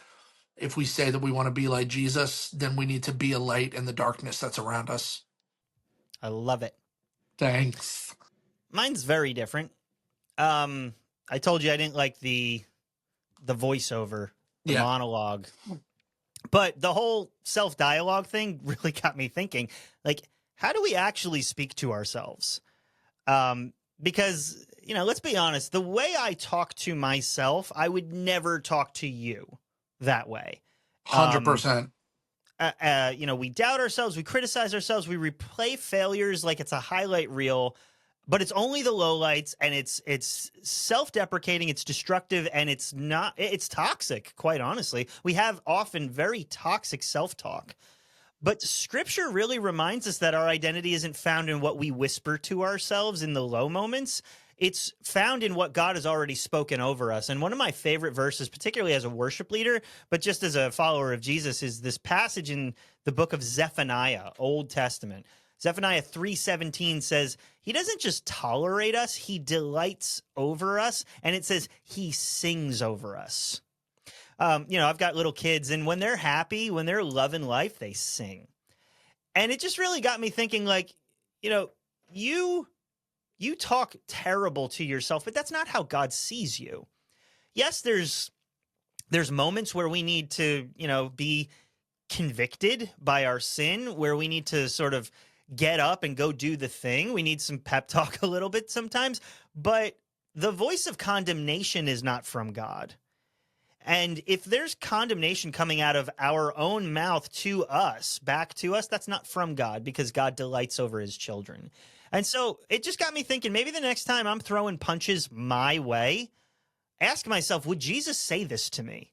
If we say that we want to be like Jesus, then we need to be a light in the darkness that's around us. I love it. Thanks. Mine's very different. I told you I didn't like the voiceover, the monologue. But the whole self-dialogue thing really got me thinking, like, how do we actually speak to ourselves? Because, you know, let's be honest, the way I talk to myself, I would never talk to you that way. 100%. You know, we doubt ourselves, we criticize ourselves, we replay failures like it's a highlight reel, but it's only the lowlights, and it's self-deprecating, it's destructive, and it's toxic, quite honestly. We have often very toxic self-talk. But scripture really reminds us that our identity isn't found in what we whisper to ourselves in the low moments. It's found in what God has already spoken over us. And one of my favorite verses, particularly as a worship leader, but just as a follower of Jesus, is this passage in the book of Zephaniah, Old Testament. Zephaniah 3:17 says, he doesn't just tolerate us, he delights over us. And it says he sings over us. You know, I've got little kids, and when they're happy, when they're loving life, they sing. And it just really got me thinking, like, you know, you talk terrible to yourself, but that's not how God sees you. Yes, there's moments where we need to, you know, be convicted by our sin, where we need to sort of get up and go do the thing. We need some pep talk a little bit sometimes, but the voice of condemnation is not from God. And if there's condemnation coming out of our own mouth to us, back to us, that's not from God, because God delights over his children. And so it just got me thinking, maybe the next time I'm throwing punches my way, ask myself, would Jesus say this to me?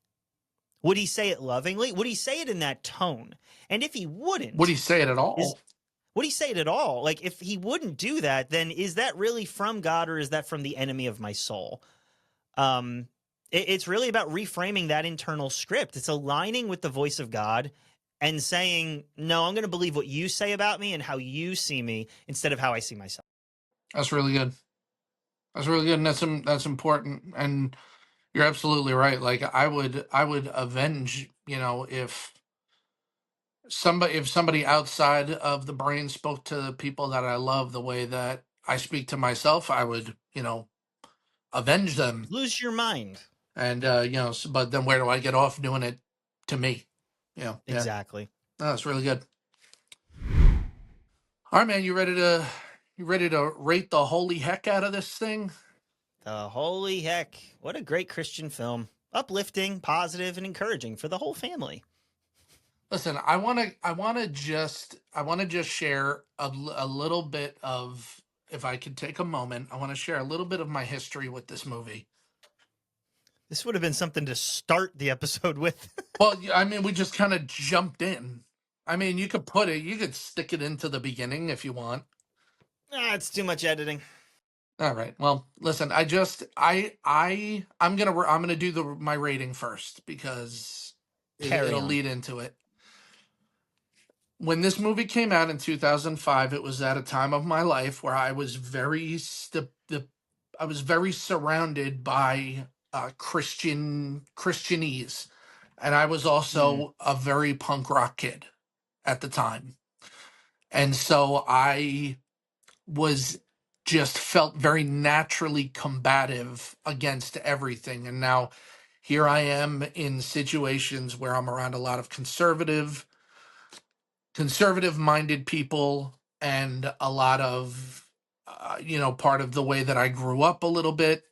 Would he say it lovingly? Would he say it in that tone? And if he wouldn't, Would he say it at all? Would he say it at all? Like, if he wouldn't do that, then is that really from God, or is that from the enemy of my soul? It's really about reframing that internal script. It's aligning with the voice of God and saying, no, I'm going to believe what you say about me and how you see me instead of how I see myself. That's really good. That's really good, and that's important. And you're absolutely right. Like, I would avenge, you know, if somebody outside of the brain spoke to the people that I love the way that I speak to myself, I would, you know, avenge them. Lose your mind. And you know, but then where do I get off doing it to me? You know, Exactly. Yeah. Oh, that's really good. All right, man, you ready to rate the holy heck out of this thing? The holy heck. What a great Christian film. Uplifting, positive, and encouraging for the whole family. Listen, I want to just share a little bit of, if I could take a moment, I want to share a little bit of my history with this movie. This would have been something to start the episode with. Well, I mean, we just kind of jumped in. I mean, you could stick it into the beginning if you want. It's too much editing. All right. Well, listen, I'm gonna do my rating first, because it'll lead into it. When this movie came out in 2005, it was at a time of my life where I was very surrounded by Christianese, and I was also a very punk rock kid at the time, and so I was just felt very naturally combative against everything. And now here I am in situations where I'm around a lot of conservative minded people, and a lot of you know, part of the way that I grew up a little bit.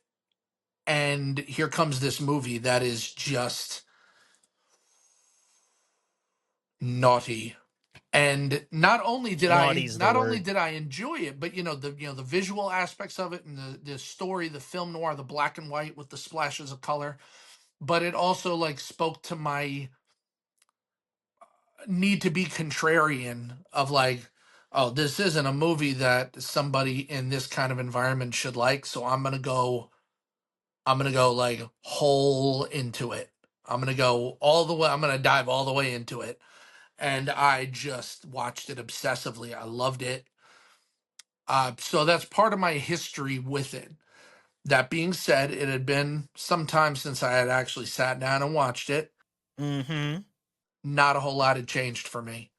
And here comes this movie that is just naughty. And not only did I enjoy it, but you know, the visual aspects of it, and the story, the film noir, the black and white with the splashes of color, but it also like spoke to my need to be contrarian of like, oh, this isn't a movie that somebody in this kind of environment should like, so I'm gonna go like whole into it. I'm gonna go all the way. I'm gonna dive all the way into it, and I just watched it obsessively. I loved it. So that's part of my history with it. That being said, it had been some time since I had actually sat down and watched it. Mm-hmm. Not a whole lot had changed for me.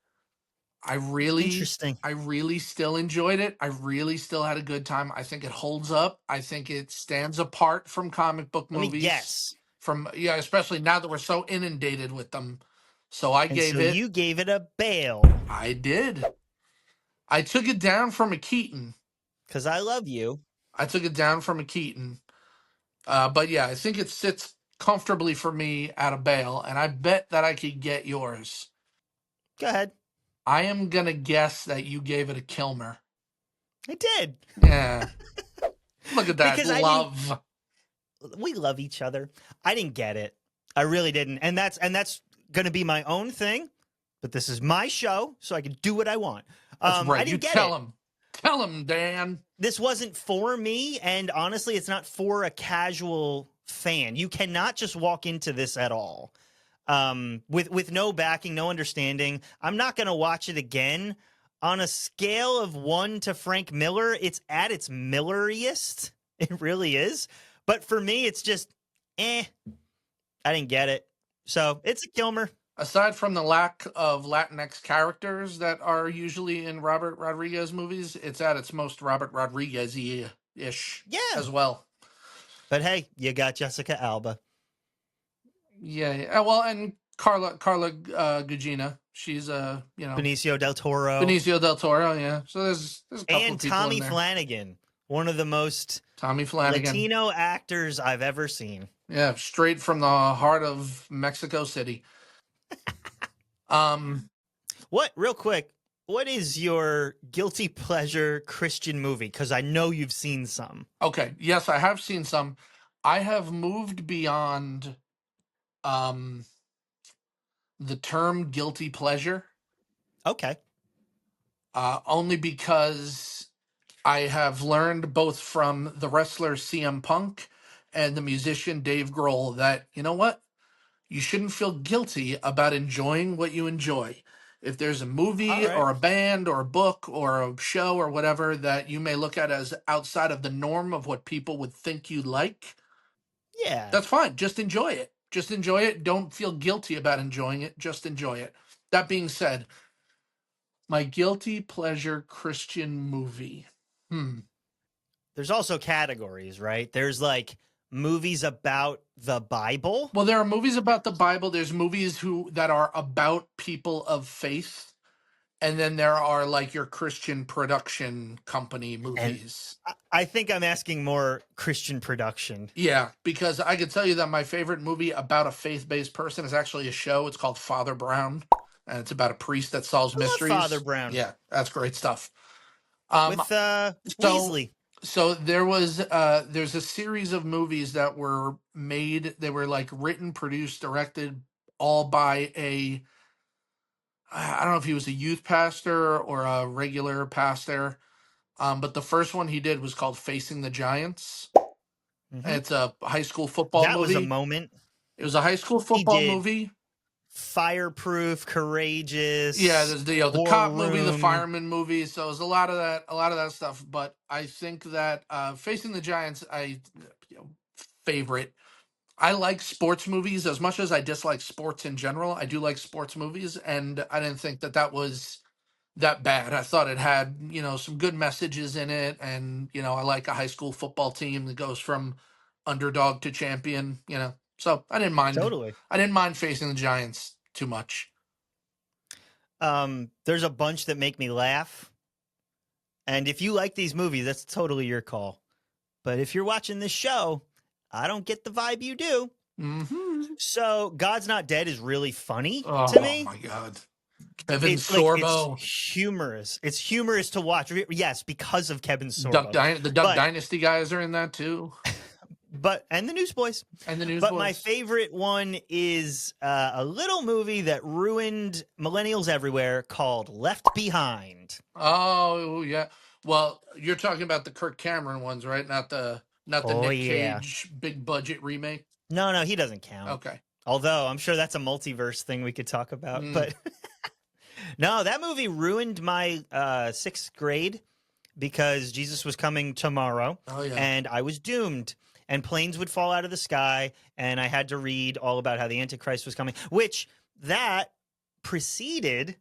I really, Interesting. I really still enjoyed it. I really still had a good time. I think it holds up. I think it stands apart from comic book Let me movies. guess. Yeah, especially now that we're so inundated with them. So I And so gave it. you gave it a bail. I did. I took it down from a Keaton. Because I love you. I took it down from a Keaton. But yeah, I think it sits comfortably for me at a bail, and I bet that I could get yours. Go ahead. I am gonna guess that you gave it a Kilmer. I did. Yeah. Look at that Because love. we love each other. I didn't get it. I really didn't. And that's going to be my own thing. But this is my show, so I can do what I want. That's right. I didn't get tell it. him. Tell him, Dan. This wasn't for me, and honestly, it's not for a casual fan. You cannot just walk into this at all. With no backing, no understanding. I'm not going to watch it again. On a scale of 1 to Frank Miller, it's at its Milleriest. It really is. But for me, it's just, I didn't get it. So it's a Kilmer. Aside from the lack of Latinx characters that are usually in Robert Rodriguez movies, it's at its most Robert Rodriguez-ish as well. But hey, you got Jessica Alba. Yeah. Well, and Carla Gugino. She's Benicio del Toro. Benicio del Toro, yeah. So there's a couple and of people Tommy in there. Flanagan, one of the most Tommy Flanagan Latino actors I've ever seen. Yeah, straight from the heart of Mexico City. Real quick, what is your guilty pleasure Christian movie? Because I know you've seen some. Okay, yes, I have seen some. I have moved beyond the term guilty pleasure. Okay. Only because I have learned both from the wrestler CM Punk and the musician Dave Grohl that, you know what? You shouldn't feel guilty about enjoying what you enjoy. If there's a movie or a band or a book or a show or whatever that you may look at as outside of the norm of what people would think you like, yeah, that's fine. Just enjoy it. Just enjoy it. Don't feel guilty about enjoying it. Just enjoy it. That being said, my guilty pleasure Christian movie. There's also categories, right? There's like movies about the Bible. Well, there are movies about the Bible. There's movies that are about people of faith. And then there are like your Christian production company movies. And I think I'm asking more Christian production. Yeah, because I could tell you that my favorite movie about a faith-based person is actually a show. It's called Father Brown. And it's about a priest that solves mysteries. Father Brown. Yeah, that's great stuff. With Weasley. So there's a series of movies that were made. They were like written, produced, directed, all by I don't know if he was a youth pastor or a regular pastor. But the first one he did was called Facing the Giants. Mm-hmm. It's a high school football movie. That was a moment. It was a high school football movie. Fireproof, Courageous. Yeah, there's the cop movie, the fireman movie. So there's a lot of that stuff. But I think that Facing the Giants, favorite. I like sports movies as much as I dislike sports in general. I do like sports movies, and I didn't think that was that bad. I thought it had, some good messages in it, and, I like a high school football team that goes from underdog to champion, So I didn't mind. Totally. I didn't mind Facing the Giants too much. There's a bunch that make me laugh. And if you like these movies, that's totally your call. But if you're watching this show, I don't get the vibe you do. Mm-hmm. So God's Not Dead is really funny to me. Oh, my God. Kevin Sorbo. It's humorous. It's humorous to watch. Yes, because of Kevin Sorbo. The Duck Dynasty guys are in that too. and the Newsboys. And the Newsboys. But my favorite one is a little movie that ruined millennials everywhere called Left Behind. Oh, yeah. Well, you're talking about the Kirk Cameron ones, right? Not the Nick Cage big budget remake. No, he doesn't count. Okay. Although I'm sure that's a multiverse thing we could talk about. But no, that movie ruined my 6th grade because Jesus was coming tomorrow. Oh, yeah. And I was doomed. And planes would fall out of the sky. And I had to read all about how the Antichrist was coming, which that succeeded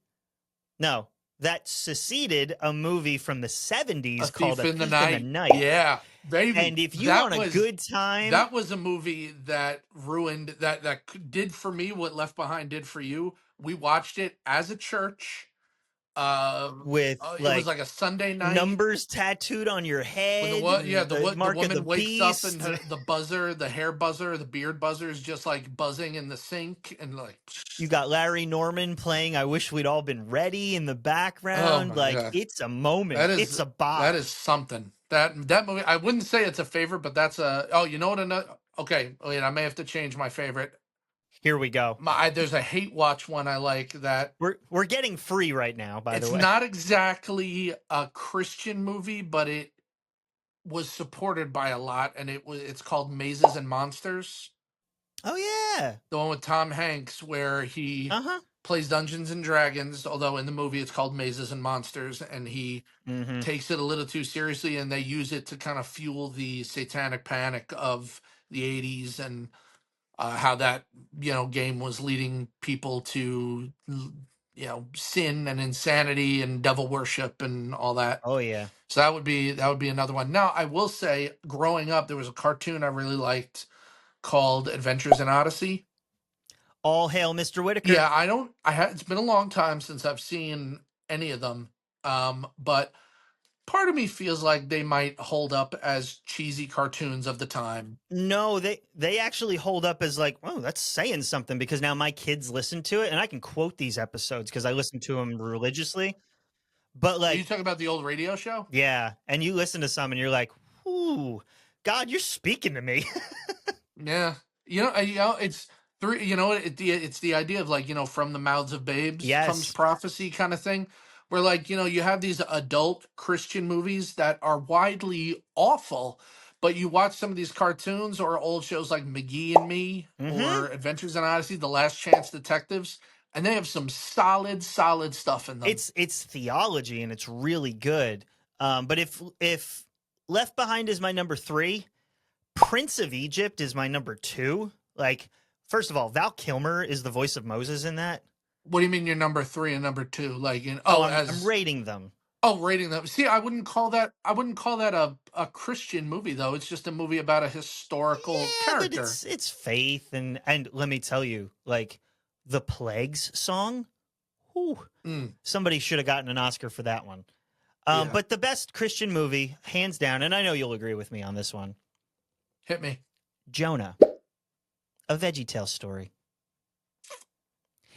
a movie from the 70s called A Thief in the Night. Yeah, baby. And if you want a good time... That was a movie that ruined, that did for me what Left Behind did for you. We watched it as a church. With it was like a Sunday night. Numbers tattooed on your head. The mark woman of the wakes beast. up and the buzzer, the hair buzzer, the beard buzzer is just like buzzing in the sink, and like you got Larry Norman playing "I Wish We'd All Been Ready" in the background. God. It's a moment. It's a bop. That is something. That movie. I wouldn't say it's a favorite, but that's a. Oh, you know what? Okay, wait. I may have to change my favorite. Here we go. There's a hate watch one I like that. We're getting free right now, by the way. It's not exactly a Christian movie, but it was supported by a lot, and it's called Mazes and Monsters. Oh, yeah. The one with Tom Hanks where he plays Dungeons and Dragons, although in the movie it's called Mazes and Monsters, and he takes it a little too seriously, and they use it to kind of fuel the satanic panic of the 80s and how that game was leading people to sin and insanity and devil worship and all that. Oh yeah. So that would be another one. Now I will say, growing up, there was a cartoon I really liked called Adventures in Odyssey. All hail Mr. Whitaker. Yeah, it's been a long time since I've seen any of them, but part of me feels like they might hold up as cheesy cartoons of the time. No, they actually hold up as like, oh, that's saying something, because now my kids listen to it, and I can quote these episodes because I listen to them religiously. But like, are you talking about the old radio show? Yeah, and you listen to some, and you're like, ooh, God, you're speaking to me. Yeah, it's three. It's the idea of like, from the mouths of babes comes prophecy kind of thing. Where like, you have these adult Christian movies that are widely awful, but you watch some of these cartoons or old shows like McGee and Me or Adventures in Odyssey, The Last Chance Detectives, and they have some solid stuff in them. It's theology, and it's really good. But if Left Behind is my number 3, Prince of Egypt is my number 2. Like, first of all, Val Kilmer is the voice of Moses in that. What do you mean you're number 3 and number 2? Like I'm rating them. Oh, rating them. See, I wouldn't call that a Christian movie though. It's just a movie about a historical character. But it's faith, and let me tell you, like the Plagues song, somebody should have gotten an Oscar for that one. But the best Christian movie, hands down, and I know you'll agree with me on this one. Hit me. Jonah, a VeggieTales story.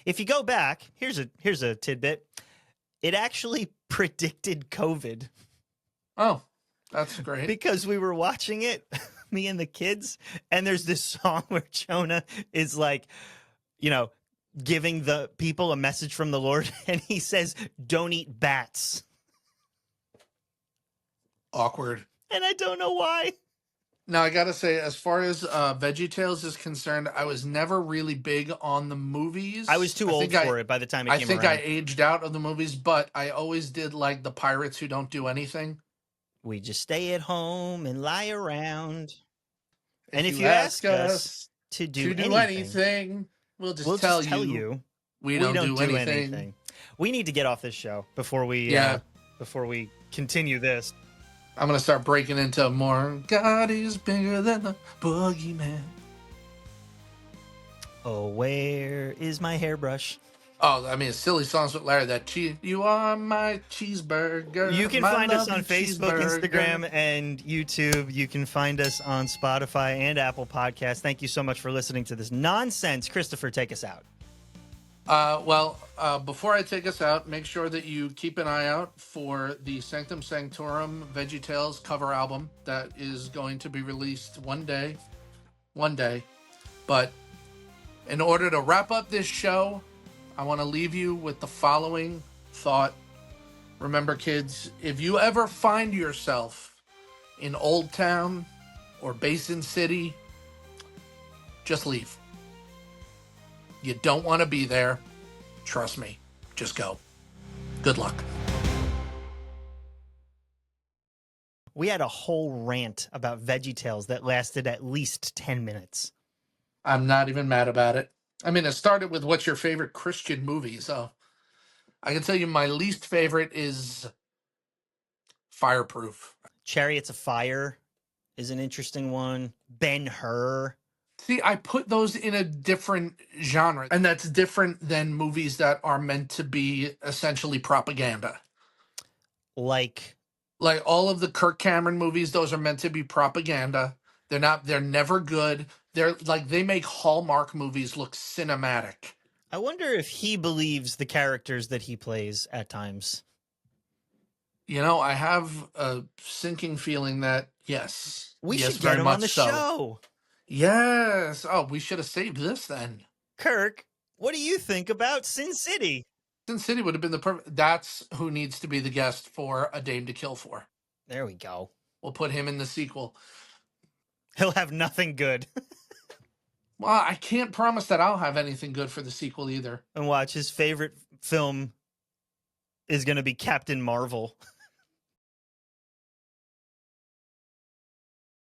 If you go back, here's a tidbit. It actually predicted COVID. Oh, that's great. Because we were watching it, me and the kids, and there's this song where Jonah is like, giving the people a message from the Lord, and he says, "Don't eat bats." Awkward. And I don't know why. Now, I got to say, as far as VeggieTales is concerned, I was never really big on the movies. I was too old for it by the time it came around. I aged out of the movies, but I always did like the pirates who don't do anything. We just stay at home and lie around. If you ask us to do anything, we'll just tell you we don't do anything. We need to get off this show before we continue this. I'm going to start breaking into more. God is bigger than the boogeyman. Oh, where is my hairbrush? Oh, I mean, silly songs with Larry. You are my cheeseburger. You can find us on Facebook, Instagram, and YouTube. You can find us on Spotify and Apple Podcasts. Thank you so much for listening to this nonsense. Christopher, take us out. Before I take us out, make sure that you keep an eye out for the Sanctum Sanctorum VeggieTales cover album that is going to be released one day. One day. But in order to wrap up this show, I want to leave you with the following thought. Remember, kids, if you ever find yourself in Old Town or Basin City, just leave. You don't want to be there. Trust me. Just go. Good luck. We had a whole rant about VeggieTales that lasted at least 10 minutes. I'm not even mad about it. I mean, it started with what's your favorite Christian movie, so I can tell you my least favorite is Fireproof. Chariots of Fire is an interesting one. Ben-Hur. See, I put those in a different genre, and that's different than movies that are meant to be essentially propaganda. Like all of the Kirk Cameron movies, those are meant to be propaganda. They're never good. They're like, they make Hallmark movies look cinematic. I wonder if he believes the characters that he plays at times. You know, I have a sinking feeling that, yes. We yes, should get him on the so. show. Yes. Oh, we should have saved this then. Kirk, what do you think about Sin City? Sin City would have been the perfect. That's who needs to be the guest for A Dame to Kill For. There we go. We'll put him in the sequel. He'll have nothing good. Well, I can't promise that I'll have anything good for the sequel either. And watch, his favorite film is going to be Captain Marvel.